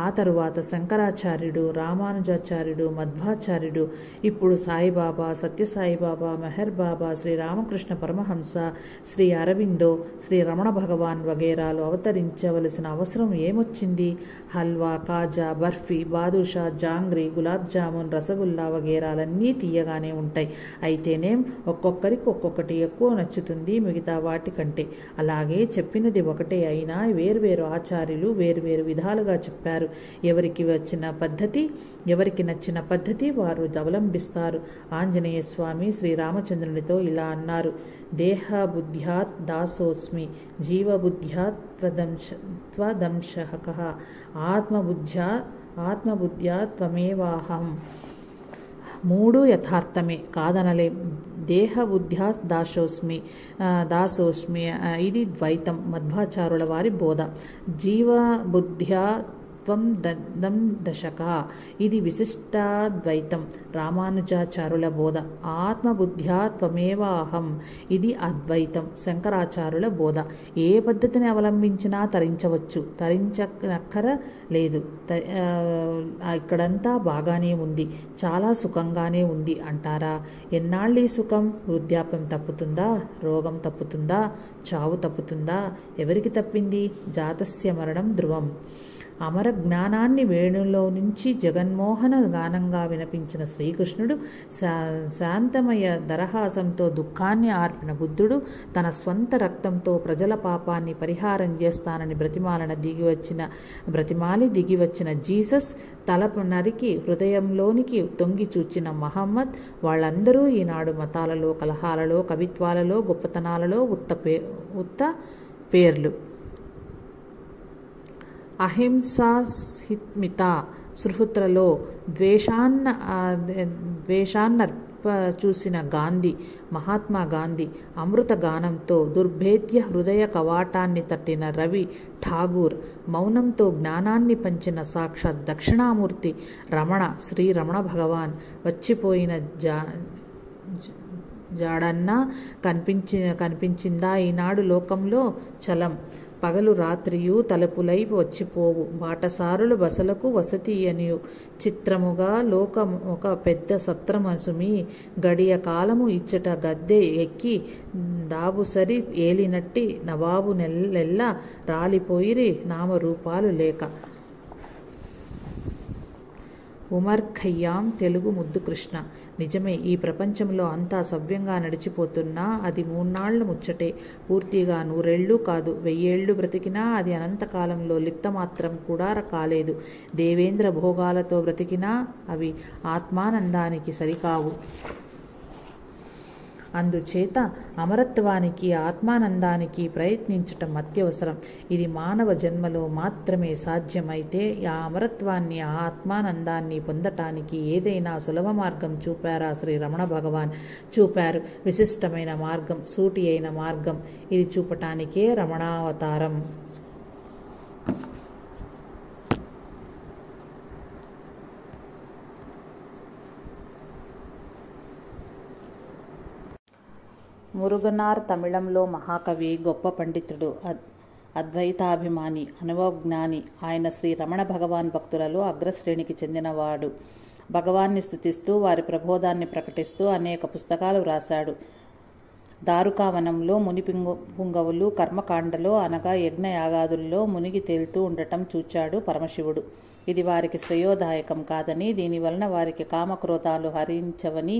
ఆ తరువాత శంకరాచార్యుడు, రామానుజాచార్యుడు, మధ్వాచార్యుడు, ఇప్పుడు సాయిబాబా, సత్యసాయిబాబా, మెహర్ బాబా, శ్రీ రామకృష్ణ పరమహంస, శ్రీ అరవిందో, శ్రీ రమణ భగవాన్ వగేరాలు అవతరించవలసిన అవసరం ఏమొచ్చింది? హల్వా, కాజా, బర్ఫీ, బాదుషా, జాంగ్రీ, గులాబ్ జామున్, రసగుల్లా వగేరాలన్నీ తీయగానే ఉంటాయి. అయితేనేం ఒక్కొక్కరికి ఒక్కొక్కటి ఎక్కువ నచ్చుతుంది మిగతా వాటి కంటే. అలాగే చెప్పినది ఒకటే అయినా వేర్వేరు ఆచార్యులు వేర్వేరు విధాలుగా చెప్పారు. ఎవరికి నచ్చిన పద్ధతి వారు అవలంబిస్తారు. ఆంజనేయ స్వామి శ్రీరామచంద్రునితో ఇలా అన్నారు: దేహ బుద్ధ్యాత్ దాసోస్మి, జీవబుద్ధ్యాత్ త్వదంశకః, ఆత్మబుద్ధ్యాత్ త్వమేవాహం. మూడు యథార్థమే, కాదనలేం. దేహ బుద్ధ్యా దాసోస్మి ఇది ద్వైతం, మధ్వాచారుల వారి బోధ. జీవబుద్ధ్యా దశక ఇది విశిష్టాద్వైతం, రామానుజాచారుల బోధ. ఆత్మబుద్ధ్యా త్వమేవాహం ఇది అద్వైతం, శంకరాచారుల బోధ. ఏ పద్ధతిని అవలంబించినా తరించవచ్చు, తరించనక్కర లేదు. ఇక్కడంతా బాగానే ఉంది, చాలా సుఖంగానే ఉంది అంటారా? ఎన్నాళ్ళీ సుఖం? వృద్ధాప్యం తప్పుతుందా? రోగం తప్పుతుందా? చావు తప్పుతుందా? ఎవరికి తప్పింది? జాతస్య మరణం ధ్రువం. అమర జ్ఞానాన్ని వేణులో నుంచి జగన్మోహన గానంగా వినిపించిన శ్రీకృష్ణుడు, శాంతమయ దరహాసంతో దుఃఖాన్ని ఆర్పిన బుద్ధుడు, తన స్వంత రక్తంతో ప్రజల పాపాన్ని పరిహారం చేస్తానని బ్రతిమాలి దిగివచ్చిన జీసస్, తలపు నరికి హృదయంలోనికి తొంగి చూచిన మహమ్మద్, వాళ్ళందరూ ఈనాడు మతాలలో, కలహాలలో, కవిత్వాలలో, గొప్పతనాలలో ఉత్త పేర్లు. అహింసాస్మిత సుహృతులలో ద్వేషాన్నర్ప చూసిన గాంధీ, మహాత్మా గాంధీ, అమృత గానంతో దుర్భేద్య హృదయ కవాటాన్ని తట్టిన రవి ఠాగూర్, మౌనంతో జ్ఞానాన్ని పంచిన సాక్షాత్ దక్షిణామూర్తి రమణ, శ్రీ రమణ భగవాన్, వచ్చిపోయిన జాడన్నా కనిపించిందా ఈనాడు లోకంలో? చలం పగలు రాత్రియు తలుపులై వచ్చిపోవు. బాటసారులు బసలకు వసతియనియు. చిత్రముగా లోకం ఒక పెద్ద సత్రమసుమి. గడియ కాలము ఇచ్చట గద్దె ఎక్కి దాబుసరి ఏలినట్టి నవాబు నెల్లెల్లా రాలిపోయిరి నామరూపాలు లేక. ఉమర్ ఖయ్యాం తెలుగు ముద్దు కృష్ణ. నిజమే, ఈ ప్రపంచంలో అంతా సవ్యంగా నడిచిపోతున్నా అది 3 నాళ్ల ముచ్చటే. పూర్తిగా 100 కాదు, 1000 బ్రతికినా అది అనంతకాలంలో లిప్తమాత్రం కూడా కాలేదు. దేవేంద్ర భోగాలతో బ్రతికినా అవి ఆత్మానందానికి సరికావు. అందుచేత అమరత్వానికి ఆత్మానందానికి ప్రయత్నించటం అత్యవసరం. ఇది మానవ జన్మలో మాత్రమే సాధ్యమైతే ఆ అమరత్వాన్ని ఆ ఆత్మానందాన్ని పొందటానికి ఏదైనా సులభ మార్గం చూపారా శ్రీ రమణ భగవాన్? చూపారు. విశిష్టమైన మార్గం, సూటి అయిన మార్గం. ఇది చూపటానికే రమణావతారం. మురుగనార్ తమిళంలో మహాకవి, గొప్ప పండితుడు, అద్వైతాభిమాని, అనుభవజ్ఞాని. ఆయన శ్రీ రమణ భగవాన్ భక్తులలో అగ్రశ్రేణికి చెందినవాడు. భగవాన్ని స్తుతిస్తూ వారి ప్రబోధాన్ని ప్రకటిస్తూ అనేక పుస్తకాలు వ్రాశాడు. దారుకావనంలో ముని పుంగవులు కర్మకాండలో అనగా యజ్ఞయాగాదుల్లో మునిగి తేలుతూ ఉండటం చూచాడు పరమశివుడు. ఇది వారికి శ్రేయోదాయకం కాదని, దీనివలన వారికి కామక్రోధాలు హరించవని,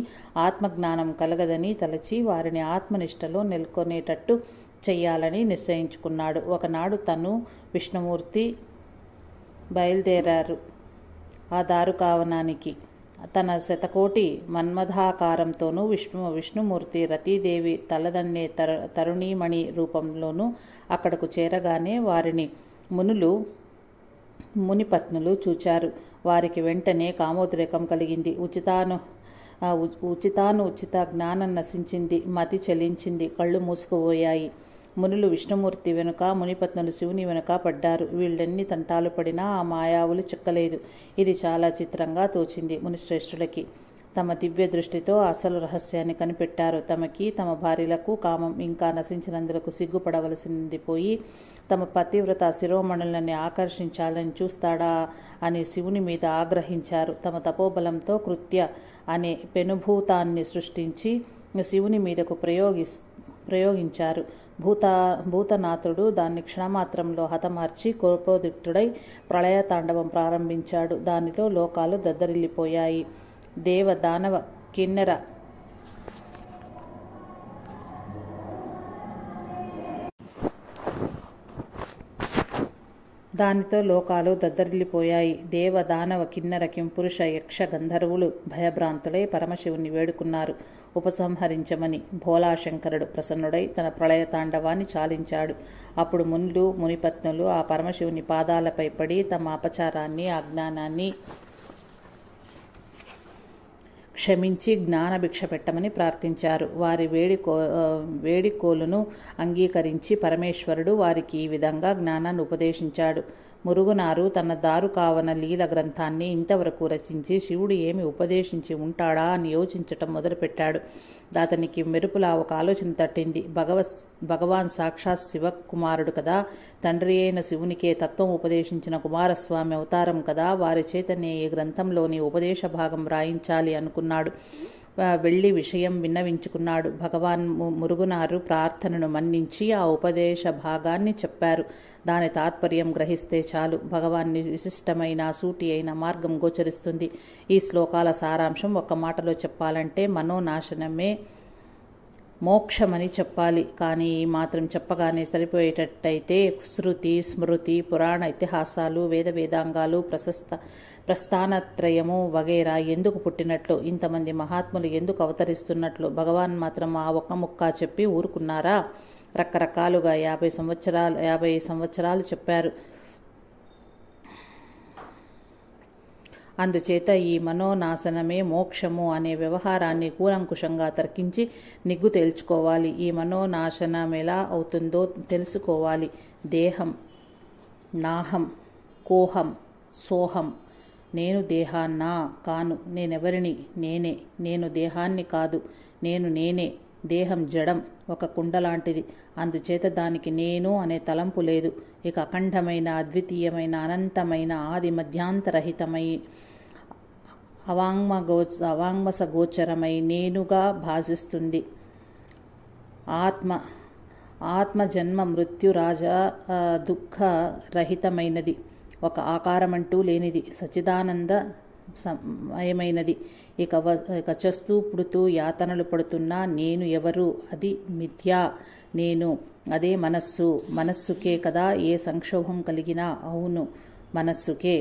ఆత్మజ్ఞానం కలగదని తలచి వారిని ఆత్మనిష్టలో నెలకొనేటట్టు చెయ్యాలని నిశ్చయించుకున్నాడు. ఒకనాడు తను విష్ణుమూర్తి బయలుదేరారు ఆ దారుకావనానికి. తన శతకోటి మన్మథాకారంతోనూ విష్ణుమూర్తి రతీదేవి తలదన్నే తరుణీమణి రూపంలోనూ అక్కడకు చేరగానే వారిని మునిపత్నులు చూచారు. వారికి వెంటనే కామోద్రేకం కలిగింది. ఉచిత జ్ఞానం నశించింది. మతి చలించింది. కళ్ళు మూసుకుపోయాయి. మునులు విష్ణుమూర్తి వెనుక, మునిపత్నులు శివుని వెనుక పడ్డారు. వీళ్ళెన్ని తంటాలు పడినా ఆ మాయావులు చిక్కలేదు. ఇది చాలా చిత్రంగా తోచింది మునిశ్రేష్ఠులకి. తమ దివ్య దృష్టితో అసలు రహస్యాన్ని కనిపెట్టారు. తమకి, తమ భార్యలకు కామం ఇంకా నశించినందులకు సిగ్గుపడవలసింది పోయి తమ పతివ్రత శిరోమణులని ఆకర్షించాలని చూస్తాడా అని శివుని మీద ఆగ్రహించారు. తమ తపోబలంతో కృత్య అనే పెనుభూతాన్ని సృష్టించి శివుని మీదకు ప్రయోగించారు. భూతనాథుడు దాన్ని క్షణమాత్రంలో హతమార్చి కోపోద్రిక్తుడై ప్రళయతాండవం ప్రారంభించాడు. దానిలో లోకాలు దద్దరిల్లిపోయాయి. దేవ దానవ కిన్నెర దానితో లోకాలు దద్దరిల్లిపోయాయి. దేవ దానవ కిన్నెర కింపురుష యక్ష గంధర్వులు భయభ్రాంతులై పరమశివుని వేడుకున్నారు ఉపసంహరించమని. భోలాశంకరుడు ప్రసన్నుడై తన ప్రళయ తాండవాన్ని చాలించాడు. అప్పుడు మునులు, మునిపత్నులు ఆ పరమశివుని పాదాలపై పడి తమ అపచారాన్ని, అజ్ఞానాన్ని క్షమించి జ్ఞానభిక్ష పెట్టమని ప్రార్థించారు. వారి వేడికోలును అంగీకరించి పరమేశ్వరుడు వారికి ఈ విధంగా జ్ఞానాన్ని ఉపదేశించాడు. మురుగునారు తన దారుకావన లీల గ్రంథాన్ని ఇంతవరకు రచించి శివుడు ఏమి ఉపదేశించి ఉంటాడా అని యోచించటం మొదలుపెట్టాడు. అతనికి మెరుపులా ఒక ఆలోచన తట్టింది. భగవాన్ సాక్షాత్ శివకుమారుడు కదా, తండ్రి అయిన శివునికే తత్వం ఉపదేశించిన కుమారస్వామి అవతారం కదా, వారి చేతనే ఈ గ్రంథంలోని ఉపదేశ భాగం రాయించాలి అనుకున్నాడు. వెళ్ళి విషయం విన్నవించుకున్నాడు. భగవాన్ మురుగునారు ప్రార్థనను మన్నించి ఆ ఉపదేశ భాగాన్ని చెప్పారు. దాని తాత్పర్యం గ్రహిస్తే చాలు భగవాన్ని విశిష్టమైన సూటి అయిన మార్గం గోచరిస్తుంది. ఈ శ్లోకాల సారాంశం ఒక్క మాటలో చెప్పాలంటే మనోనాశనమే మోక్షమని చెప్పాలి. కానీ ఈ మాత్రం చెప్పగానే సరిపోయేటట్టయితే శృతి, స్మృతి, పురాణ ఇతిహాసాలు, వేదాంగాలు, ప్రస్థానత్రయము వగైరా ఎందుకు పుట్టినట్లు, ఇంతమంది మహాత్ములు ఎందుకు అవతరిస్తున్నట్లు భగవాన్ మాత్రం ఆ ఒక్క ముక్క చెప్పి ఊరుకున్నారా? రకరకాలుగా 50 సంవత్సరాలు చెప్పారు. అందుచేత ఈ మనోనాశనమే మోక్షము అనే వ్యవహారాన్ని కూలంకుషంగా తర్కించి నిగ్గు తేల్చుకోవాలి. ఈ మనోనాశనమెలా అవుతుందో తెలుసుకోవాలి. దేహం, నాహం, కోహం, సోహం. నేను దేహాన్నా కాను, నేనెవరిని, నేనే, నేను దేహాన్ని కాదు, నేనే. దేహం జడం, ఒక కుండ లాంటిది. అందుచేత దానికి నేను అనే తలంపు లేదు. ఇక అఖండమైన, అద్వితీయమైన, అనంతమైన, ఆది మధ్యాంతరహితమై అవాంగ్మసగోచరమై నేనుగా భాసిస్తుంది. ఆత్మ జన్మ మృత్యు దుఃఖ రహితమైనది. ఒక ఆకారమంటూ లేనిది, సచ్చిదానంద సమయమైనది. ఇక చస్తూ పుడుతూ యాతనలు పడుతున్నా నేను ఎవరు? అది మిథ్యా. నేను అదే మనస్సు. మనస్సుకే కదా ఏ సంక్షోభం కలిగినా. అవును, మనస్సుకే.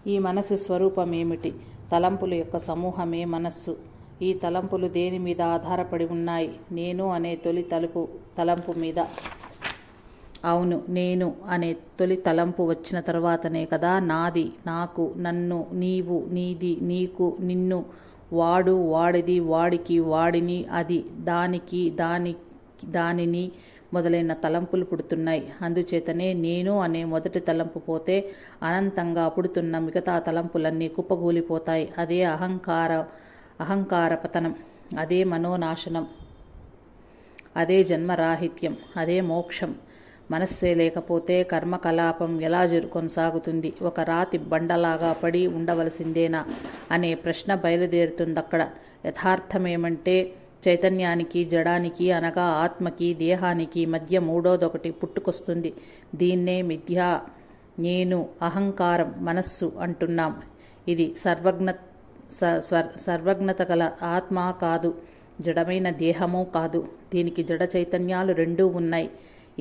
ఈ మనసు స్వరూపం ఏమిటి? తలంపుల యొక్క సమూహమే మనస్సు. ఈ తలంపులు దేని మీద ఆధారపడి ఉన్నాయి? నేను అనే తొలి తలంపు మీద. అవును, నేను అనే తొలి తలంపు వచ్చిన తరువాతనే కదా నాది, నాకు, నన్ను, నీవు, నీది, నీకు, నిన్ను, వాడు, వాడిది, వాడికి, వాడిని, అది, దానికి, దానిని మొదలైన తలంపులు పుడుతున్నాయి. అందుచేతనే నేను అనే మొదటి తలంపు పోతే అనంతంగా పుడుతున్న మిగతా తలంపులన్నీ కుప్పగూలిపోతాయి. అదే అహంకార పతనం, అదే మనోనాశనం, అదే జన్మరాహిత్యం, అదే మోక్షం. మనస్సే లేకపోతే కర్మకలాపం ఎలా కొనసాగుతుంది? ఒక రాతి బండలాగా పడి ఉండవలసిందేనా అనే ప్రశ్న బయలుదేరుతుందక్కడ. యథార్థమేమంటే చైతన్యానికి, జడానికి అనగా ఆత్మకి, దేహానికి మధ్య మూడోదొకటి పుట్టుకొస్తుంది. దీన్నే మిథ్యా, నేను, అహంకారం, మనస్సు అంటున్నాం. ఇది సర్వజ్ఞత గల ఆత్మ కాదు, జడమైన దేహము కాదు. దీనికి జడ చైతన్యాలు రెండూ ఉన్నాయి.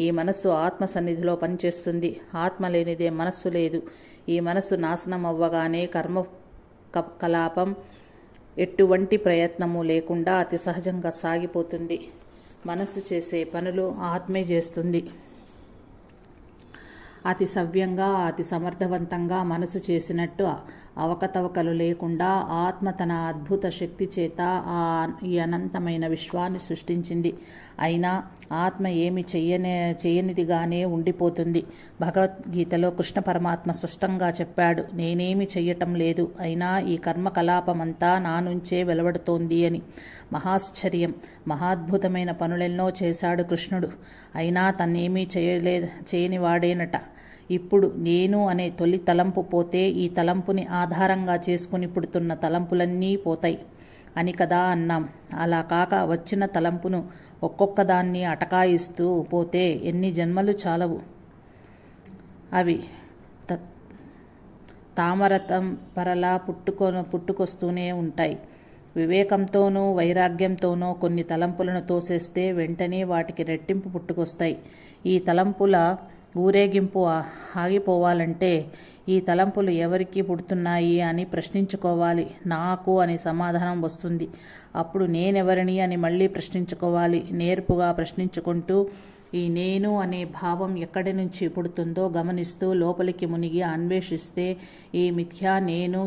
ఈ మనస్సు ఆత్మ సన్నిధిలో పనిచేస్తుంది. ఆత్మ లేనిదే మనస్సు లేదు. ఈ మనస్సు నాశనం అవ్వగానే కర్మ కలాపం ఎటువంటి ప్రయత్నము లేకుండా అతి సహజంగా సాగిపోతుంది. మనస్సు చేసే పనులు ఆత్మే చేస్తుంది. అతి సవ్యంగా, అతి సమర్థవంతంగా మనసు చేసినట్టు అవకతవకలు లేకుండా ఆత్మ తన అద్భుత శక్తి చేత ఈ అనంతమైన విశ్వాన్ని సృష్టించింది. అయినా ఆత్మ ఏమి చెయ్యనిదిగానే ఉండిపోతుంది. భగవద్గీతలో కృష్ణ పరమాత్మ స్పష్టంగా చెప్పాడు, నేనేమి చెయ్యటం లేదు, అయినా ఈ కర్మకలాపమంతా నా నుంచే వెలువడుతోంది అని. మహాశ్చర్యం, మహాద్భుతమైన పనులెన్నో చేశాడు కృష్ణుడు. అయినా తన్నేమీ చేయనివాడేనట. ఇప్పుడు నేను అనే తొలి తలంపు పోతే ఈ తలంపుని ఆధారంగా చేసుకుని పుడుతున్న తలంపులన్నీ పోతాయి అని కదా అన్నాం. అలా కాక వచ్చిన తలంపును ఒక్కొక్కదాన్ని అటకాయిస్తూ పోతే ఎన్ని జన్మలు చాలవు. అవి తామరతం పరలా పుట్టుకొస్తూనే ఉంటాయి. వివేకంతోనూ వైరాగ్యంతోనూ కొన్ని తలంపులను తోసేస్తే వెంటనే వాటికి రెట్టింపు పుట్టుకొస్తాయి. ఈ తలంపుల ఊరేగింపు ఆగిపోవాలంటే ఈ తలంపులు ఎవరికి పుడుతున్నాయి అని ప్రశ్నించుకోవాలి. నాకు అని సమాధానం వస్తుంది. అప్పుడు నేనెవరిని అని మళ్ళీ ప్రశ్నించుకోవాలి. నేర్పుగా ప్రశ్నించుకుంటూ ఈ నేను అనే భావం ఎక్కడి నుంచి పుడుతుందో గమనిస్తూ లోపలికి మునిగి అన్వేషిస్తే ఈ మిథ్యా నేను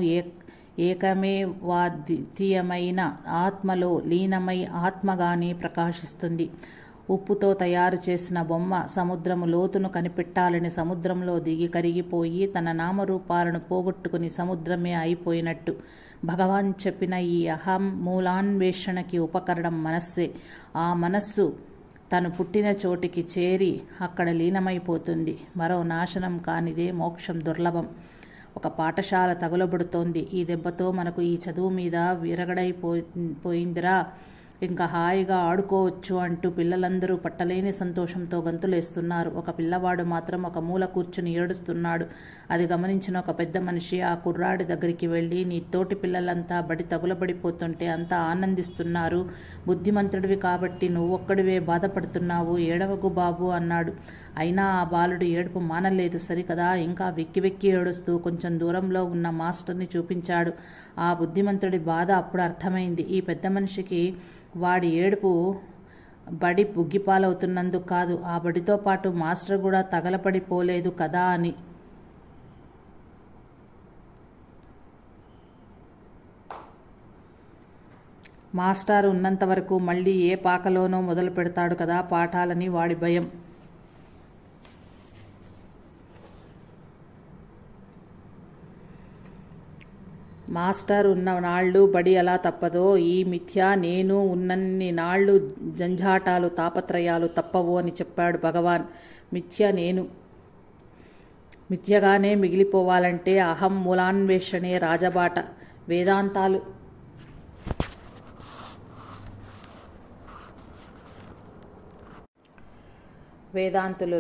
ఏకమేవాద్వితీయమైన ఆత్మలో లీనమై ఆత్మగానే ప్రకాశిస్తుంది. ఉప్పుతో తయారు చేసిన బొమ్మ సముద్రము లోతును కనిపెట్టాలని సముద్రంలో దిగి కరిగిపోయి తన నామరూపాలను పోగొట్టుకుని సముద్రమే అయిపోయినట్టు భగవాన్ చెప్పిన ఈ అహం మూలాన్వేషణకి ఉపకరణం మనస్సే. ఆ మనస్సు తను పుట్టిన చోటికి చేరి అక్కడ లీనమైపోతుంది. మరో నాశనం కానిదే మోక్షం దుర్లభం. ఒక పాఠశాల తగులబడుతోంది. ఈ దెబ్బతో మనకు ఈ చదువు మీద విరగడైపోయిందిరా, ఇంకా హాయిగా ఆడుకోవచ్చు అంటూ పిల్లలందరూ పట్టలేని సంతోషంతో గంతులేస్తున్నారు. ఒక పిల్లవాడు మాత్రం ఒక మూల కూర్చుని ఏడుస్తున్నాడు. అది గమనించిన ఒక పెద్ద మనిషి ఆ కుర్రాడి దగ్గరికి వెళ్ళి, నీ తోటి పిల్లలంతా బడి తగులబడిపోతుంటే అంతా ఆనందిస్తున్నారు, బుద్ధిమంతుడివి కాబట్టి నువ్వొక్కడివే బాధపడుతున్నావు, ఏడవకు బాబు అన్నాడు. అయినా ఆ బాలుడు ఏడుపు మానలేదు సరికదా. ఇంకా వెక్కి వెక్కి ఏడుస్తూ కొంచెం దూరంలో ఉన్న మాస్టర్ని చూపించాడు. ఆ బుద్ధిమంతుడి బాధ అప్పుడు అర్థమైంది. ఈ పెద్ద మనిషికి వాడి ఏడుపు బడి బుగ్గిపాలవుతున్నందుకు కాదు, ఆ బడితో పాటు మాస్టర్ కూడా తగలపడిపోలేదు కదా అని. మాస్టర్ ఉన్నంత వరకు మళ్ళీ ఏ పాకలోనో మొదలు పెడతాడు కదా పాఠాలని వాడి భయం. మాస్టర్ ఉన్న నాళ్ళు బడి ఎలా తప్పదో ఈ మిథ్య నేను ఉన్నన్ని నాళ్ళు జంఝాటాలు తాపత్రయాలు తప్పవు అని చెప్పాడు భగవాన్. మిథ్యగానే మిగిలిపోవాలంటే అహం మూలాన్వేషణే రాజబాట. వేదాంతులు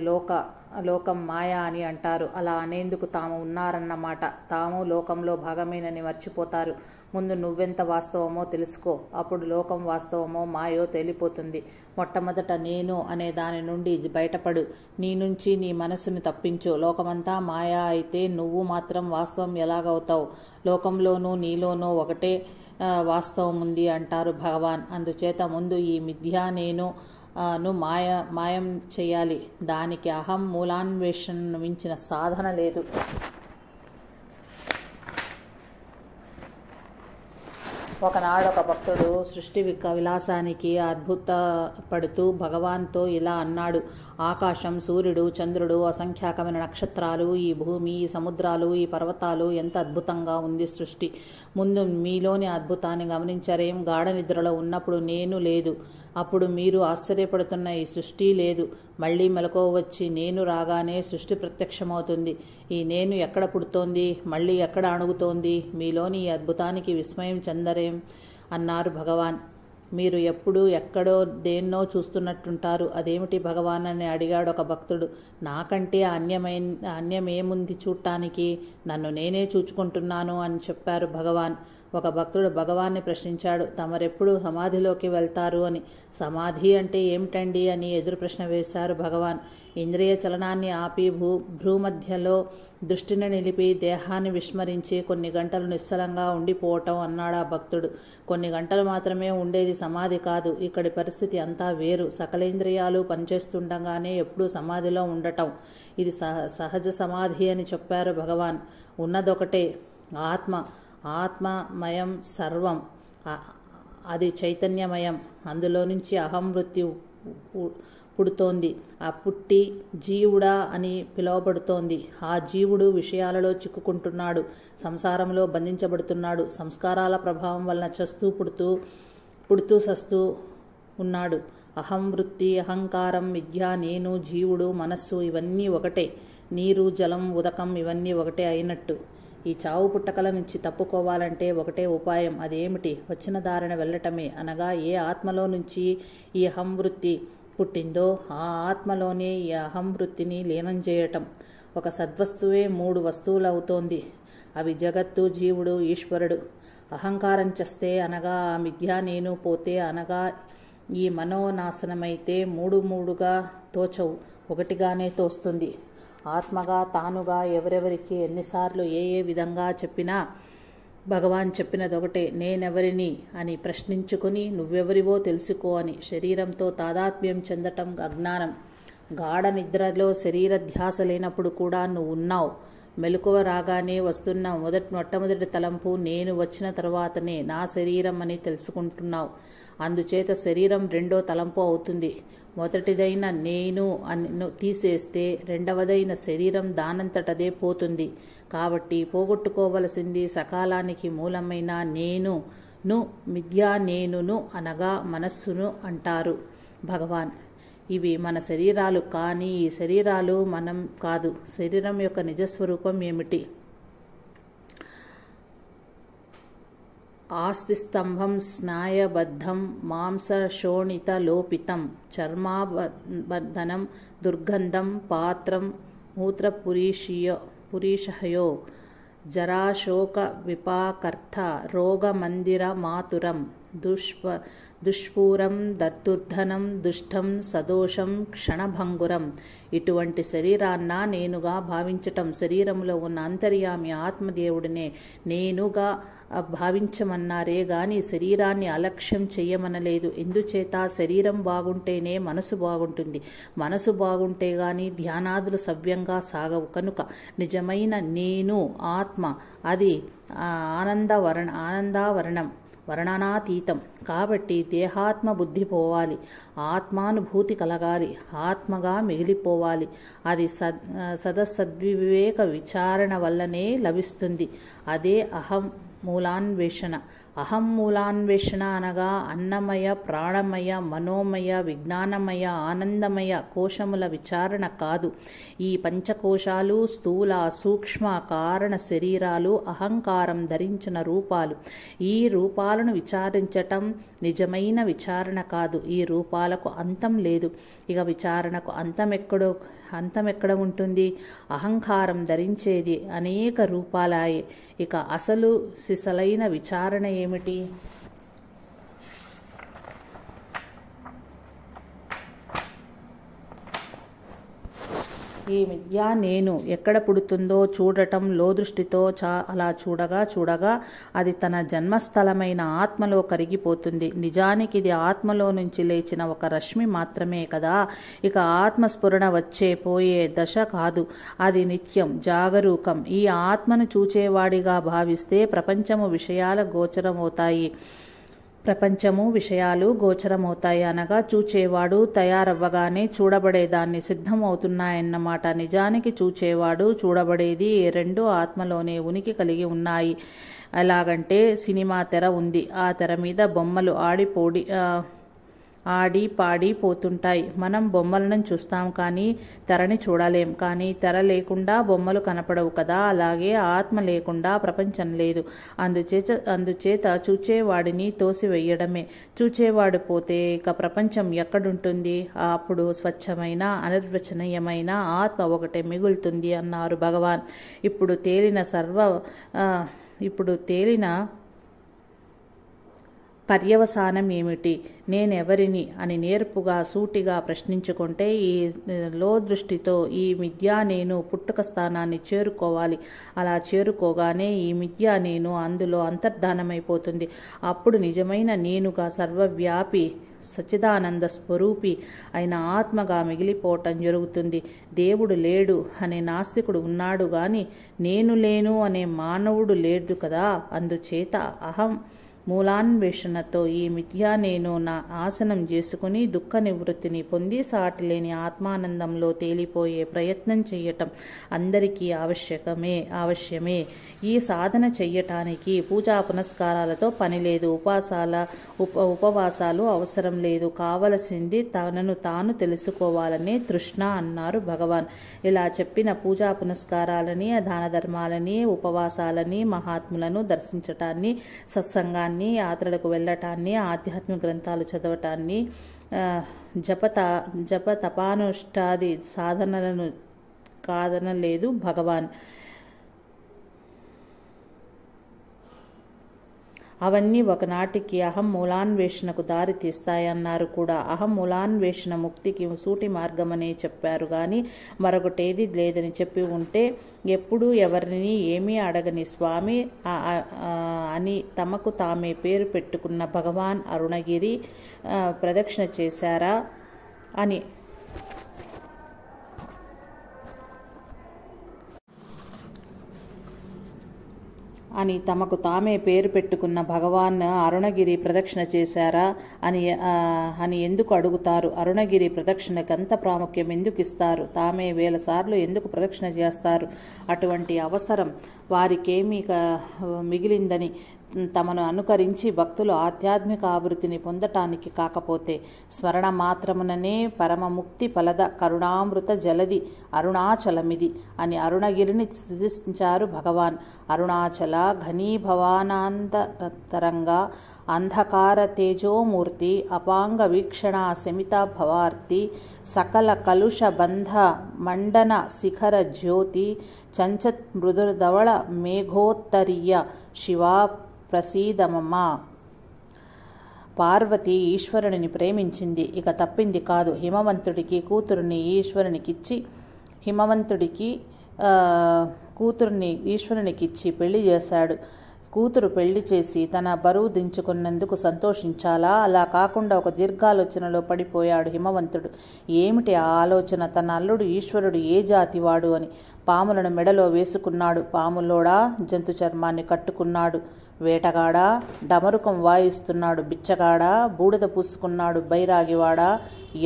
లోకం మాయ అని అంటారు. అలా అనేందుకు తాము ఉన్నారన్నమాట. తాము లోకంలో భాగమేనని మర్చిపోతారు. ముందు నువ్వెంత వాస్తవమో తెలుసుకో. అప్పుడు లోకం వాస్తవమో మాయో తేలిపోతుంది. మొట్టమొదట నేను అనే దాని నుండి బయటపడు. నీ నుంచి నీ మనసుని తప్పించు. లోకమంతా మాయా అయితే నువ్వు మాత్రం వాస్తవం ఎలాగవుతావు? లోకంలోనూ నీలోనూ ఒకటే వాస్తవం ఉంది అంటారు భగవాన్. అందుచేత ముందు ఈ మిథ్యా నేను మాయం చేయాలి. దానికి అహం మూలాన్వేషణను మించిన సాధన లేదు. ఒకనాడు ఒక భక్తుడు సృష్టి విలాసానికి అద్భుతపడుతూ భగవాన్తో ఇలా అన్నాడు. ఆకాశం, సూర్యుడు, చంద్రుడు, అసంఖ్యాకమైన నక్షత్రాలు, ఈ భూమి, ఈ సముద్రాలు, ఈ పర్వతాలు, ఎంత అద్భుతంగా ఉంది సృష్టి. ముందు మీలోని అద్భుతాన్ని గమనించరేం? గాఢ నిద్రలో ఉన్నప్పుడు నేను లేదు. అప్పుడు మీరు ఆశ్చర్యపడుతున్న ఈ సృష్టి లేదు. మళ్ళీ మెలకువ వచ్చి నేను రాగానే సృష్టి ప్రత్యక్షమవుతుంది. ఈ నేను ఎక్కడ పుడుతోంది, మళ్ళీ ఎక్కడ అణుగుతోంది? మీలోని ఈ అద్భుతానికి విస్మయం చెందరేం అన్నారు భగవాన్. మీరు ఎప్పుడు ఎక్కడో దేన్నో చూస్తున్నట్టుంటారు. అదేమిటి భగవాన్ అని అడిగాడు ఒక భక్తుడు. నాకంటే అన్యమేముంది చూడటానికి? నన్ను నేనే చూచుకుంటున్నాను అని చెప్పారు భగవాన్. ఒక భక్తుడు భగవాన్ని ప్రశ్నించాడు, తమరెప్పుడు సమాధిలోకి వెళ్తారు అని. సమాధి అంటే ఏమిటండి అని ఎదురు ప్రశ్న వేశారు భగవాన్. ఇంద్రియ చలనాన్ని ఆపి భ్రూమధ్యలో దృష్టిని నిలిపి దేహాన్ని విస్మరించి కొన్ని గంటలు నిశ్చలంగా ఉండిపోవటం అన్నాడు ఆ భక్తుడు. కొన్ని గంటలు మాత్రమే ఉండేది సమాధి కాదు. ఇక్కడి పరిస్థితి అంతా వేరు. సకలేంద్రియాలు పనిచేస్తుండగానే ఎప్పుడూ సమాధిలో ఉండటం. ఇది సహజ సమాధి అని చెప్పారు భగవాన్. ఉన్నదొకటే ఆత్మమయం సర్వం. అది చైతన్యమయం. అందులో నుంచి అహం వృత్తి పుడుతోంది. ఆ పుట్టి జీవుడా అని పిలువబడుతోంది. ఆ జీవుడు విషయాలలో చిక్కుకుంటున్నాడు, సంసారంలో బంధించబడుతున్నాడు. సంస్కారాల ప్రభావం వలన పుడుతూ సస్తూ ఉన్నాడు. అహం వృత్తి, అహంకారం, విద్య, నేను, జీవుడు, మనస్సు ఇవన్నీ ఒకటే. నీరు, జలం, ఉదకం ఇవన్నీ ఒకటే అయినట్టు. ఈ చావు పుట్టకల నుంచి తప్పుకోవాలంటే ఒకటే ఉపాయం. అదేమిటి? వచ్చిన దారిన వెళ్ళటమే. అనగా ఏ ఆత్మలో నుంచి ఈ అహంవృత్తి పుట్టిందో ఆ ఆత్మలోనే ఈ అహంవృత్తిని లీనం చేయటం. ఒక సద్వస్తువే 3 వస్తువులు అవుతోంది. అవి జగత్తు, జీవుడు, ఈశ్వరుడు. అహంకారం చేస్తే అనగా ఆ మిథ్యా నేను పోతే అనగా ఈ మనోనాశనమైతే 3 తోచవు, ఒకటిగానే తోస్తుంది. ఆత్మగా తానుగా ఎవరెవరికి ఎన్నిసార్లు ఏ విధంగా చెప్పినా భగవాన్ చెప్పినదొకటే. నేనెవరిని అని ప్రశ్నించుకుని నువ్వెవరివో తెలుసుకో అని. శరీరంతో తాదాత్మ్యం చెందటం అజ్ఞానం. గాఢ నిద్రలో శరీర ధ్యాస లేనప్పుడు కూడా నువ్వు ఉన్నావు. మెలకువ రాగానే వస్తున్న మొట్టమొదటి తలంపు నేను వచ్చిన తర్వాతనే నా శరీరం అని తెలుసుకుంటున్నావు. అందుచేత శరీరం 2వ తలంపు అవుతుంది. మొదటిదైన నేను అని తీసేస్తే రెండవదైన శరీరం దానంతటదే పోతుంది. కాబట్టి పోగొట్టుకోవలసింది సకాలానికి మూలమైన నేనును, మిథ్యా నేనును అనగా మనస్సును అంటారు భగవాన్. ఇవి మన శరీరాలు, కానీ ఈ శరీరాలు మనం కాదు. శరీరం యొక్క నిజస్వరూపం ఏమిటి? ఆస్తిస్తంభం స్నాయబద్ధం మాంసశోణితలోపితం చర్మాబద్ధనం దుర్గంధం పాత్రం మూత్రపురీషయో జరాశోక విపాకర్థ రోగమందిర మాతురం దుష్పూరం దర్దుర్ధనం దుష్టం సదోషం క్షణభంగురం. ఇటువంటి శరీరాన్న నేనుగా భావించటం. శరీరంలో ఉన్న అంతర్యామి ఆత్మదేవుడినే నేనుగా భావించమన్నారే గాని శరీరాన్ని అలక్ష్యం చెయ్యమనలేదు. ఎందుచేత శరీరం బాగుంటేనే మనసు బాగుంటుంది. మనసు బాగుంటే గాని ధ్యానాదులు సవ్యంగా సాగవు. కనుక నిజమైన నేను ఆత్మ అది ఆనందావరణం, వర్ణనాతీతం. కాబట్టి దేహాత్మ బుద్ధి పోవాలి, ఆత్మానుభూతి కలగాలి, ఆత్మగా మిగిలిపోవాలి. అది సదసద్వివేక విచారణ వల్లనే లభిస్తుంది. అదే అహం మూలాన్వేషణ. అహం మూలాన్వేషణ అనగా అన్నమయ, ప్రాణమయ, మనోమయ, విజ్ఞానమయ, ఆనందమయ కోశముల విచారణ కాదు. ఈ పంచకోశాలు స్థూల, సూక్ష్మ, కారణ శరీరాలు అహంకారం ధరించిన రూపాలు. ఈ రూపాలను విచారించటం నిజమైన విచారణ కాదు. ఈ రూపాలకు అంతం లేదు. ఇక విచారణకు అంతమెక్కడ ఉంటుంది? అహంకారం ధరించేది అనేక రూపాలాయే. ఇక అసలు సిసలైన విచారణ ఏమిటి? ఈ మిథ్యా నేను ఎక్కడ పుడుతుందో చూడటం లోదృష్టితో అలా చూడగా అది తన జన్మస్థలమైన ఆత్మలో కరిగిపోతుంది. నిజానికి ఇది ఆత్మలో నుంచి లేచిన ఒక రశ్మి మాత్రమే కదా. ఇక ఆత్మస్ఫురణ వచ్చే పోయే దశ కాదు. అది నిత్యం జాగరూకం. ఈ ఆత్మను చూచేవాడిగా భావిస్తే ప్రపంచము విషయాలు గోచరమవుతాయి అనగా చూచేవాడు తయారవ్వగానే చూడబడేదాన్ని సిద్ధమవుతున్నాయన్నమాట. నిజానికి చూచేవాడు చూడబడేది రెండు ఆత్మలోనే ఉనికి కలిగి ఉన్నాయి. ఎలాగంటే సినిమా తెర ఉంది. ఆ తెర మీద బొమ్మలు ఆడి పాడి పోతుంటాయి. మనం బొమ్మలను చూస్తాం కానీ తెరని చూడలేం. కానీ తెర లేకుండా బొమ్మలు కనపడవు కదా. అలాగే ఆత్మ లేకుండా ప్రపంచం లేదు. అందుచేత చూచేవాడిని తోసివేయడమే. చూచేవాడు పోతే ఇక ప్రపంచం ఎక్కడుంటుంది? అప్పుడు స్వచ్ఛమైన అనిర్వచనీయమైన ఆత్మ ఒకటే మిగులుతుంది అన్నారు భగవాన్. ఇప్పుడు తేలిన పర్యవసానం ఏమిటి? నేనెవరిని అని నేర్పుగా సూటిగా ప్రశ్నించుకుంటే ఈ లోదృష్టితో ఈ మిథ్యా నేను పుట్టుక స్థానాన్ని చేరుకోవాలి. అలా చేరుకోగానే ఈ మిథ్యా నేను అందులో అంతర్ధానమైపోతుంది. అప్పుడు నిజమైన నేనుగా సర్వవ్యాపి సచ్చిదానంద స్వరూపి అయిన ఆత్మగా మిగిలిపోవటం జరుగుతుంది. దేవుడు లేడు అనే నాస్తికుడు ఉన్నాడు గాని నేను లేను అనే మానవుడు లేడు కదా. అందుచేత అహం మూలాన్వేషణతో ఈ మిథ్యా నేను నా ఆసనం చేసుకుని దుఃఖ నివృత్తిని పొంది సాటిలేని ఆత్మానందంలో తేలిపోయే ప్రయత్నం చేయటం అందరికీ అవశ్యమే. ఈ సాధన చెయ్యటానికి పూజా పునస్కారాలతో పని లేదు. ఉపవాసాలు అవసరం లేదు. కావలసింది తనను తాను తెలుసుకోవాలనే తృష్ణ అన్నారు భగవాన్. ఇలా చెప్పిన పూజా పునస్కారాలని, దాన ధర్మాలని, ఉపవాసాలని, మహాత్ములను దర్శించటాన్ని, సత్సంగాన్ని, యాత్రలకు వెళ్ళటాన్ని, ఆధ్యాత్మిక గ్రంథాలు చదవటాన్ని, జప తపానుష్ఠాది సాధనలను కాదనలేదు భగవాన్. అవన్నీ ఒకనాటికి అహం మూలాన్వేషణకు దారి తీస్తాయన్నారు కూడా. అహం మూలాన్వేషణ ముక్తికి సూటి మార్గమనే చెప్పారు గాని మరొకటేది లేదని చెప్పి ఉంటే ఎప్పుడూ ఎవరిని ఏమీ అడగని స్వామి అని తమకు తామే పేరు పెట్టుకున్న భగవాన్ అరుణగిరి ప్రదక్షిణ చేశారా అని తమకు తామే పేరు పెట్టుకున్న భగవాన్ అరుణగిరి ప్రదక్షిణ చేశారా అని ఎందుకు అడుగుతారు? అరుణగిరి ప్రదక్షిణకు అంత ప్రాముఖ్యం ఎందుకు ఇస్తారు? తామే 1000 సార్లు ఎందుకు ప్రదక్షిణ చేస్తారు? అటువంటి అవసరం వారికేమీ మిగిలిందని తమను అనుకరించి భక్తులు ఆధ్యాత్మిక అభివృద్ధిని పొందటానికి కాకపోతే స్మరణ మాత్రముననే పరమముక్తి ఫలద కరుణామృత జలది అరుణాచలమిది అని అరుణగిరిని స్తుతించారు భగవాన్. అరుణాచల ఘనీభవానాంతరంగా అంధకార తేజోమూర్తి అపాంగ వీక్షణ శమిత భవార్తి సకల కలుష బంధ మండన శిఖర జ్యోతి చంచత్ మృదుర్ధవళ మేఘోత్తరీయ శివా ప్రసీదమమ్మా. పార్వతి ఈశ్వరుని ప్రేమించింది. ఇక తప్పింది కాదు. హిమవంతుడికి కూతురుని ఈశ్వరునికిచ్చి పెళ్లి చేశాడు. కూతురు పెళ్లి చేసి తన బరువు దించుకున్నందుకు సంతోషించాలా? అలా కాకుండా ఒక దీర్ఘాలోచనలో పడిపోయాడు హిమవంతుడు. ఏమిటి ఆ ఆలోచన? తన అల్లుడు ఈశ్వరుడు ఏ జాతివాడు అని. పాములను మెడలో వేసుకున్నాడు. పాములోడా జంతు చర్మాన్ని కట్టుకున్నాడు. వేటగాడా, డమరుకం వాయిస్తున్నాడు బిచ్చగాడా, బూడిద పూసుకున్నాడు బైరాగివాడా,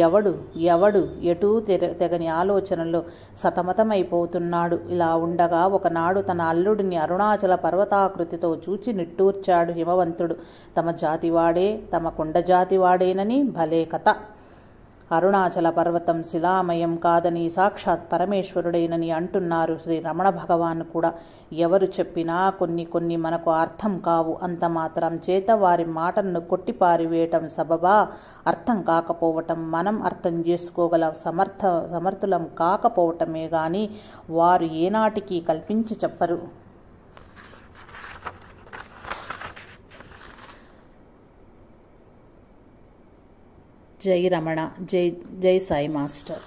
ఎవడు ఎవడు ఎటూ తెగని ఆలోచనలో సతమతమైపోతున్నాడు. ఇలా ఉండగా ఒకనాడు తన అల్లుడిని అరుణాచల పర్వతాకృతితో చూచి నిట్టూర్చాడు హిమవంతుడు. తమ జాతివాడే, తమ కొండ జాతివాడేనని. భలే కథ! అరుణాచల పర్వతం శిలామయం కాదని, సాక్షాత్ పరమేశ్వరుడేనని అంటున్నారు శ్రీ రమణ భగవాన్ కూడా. ఎవరు చెప్పినా కొన్ని మనకు అర్థం కావు. అంత మాత్రం చేత వారి మాటలను కొట్టిపారివేయటం సబబా? అర్థం కాకపోవటం, మనం అర్థం చేసుకోగల సమర్థులం కాకపోవటమే గాని వారు ఏనాటికి కల్పించి చెప్పరు. జై రమణ, జై జై సాయి మాస్టర్.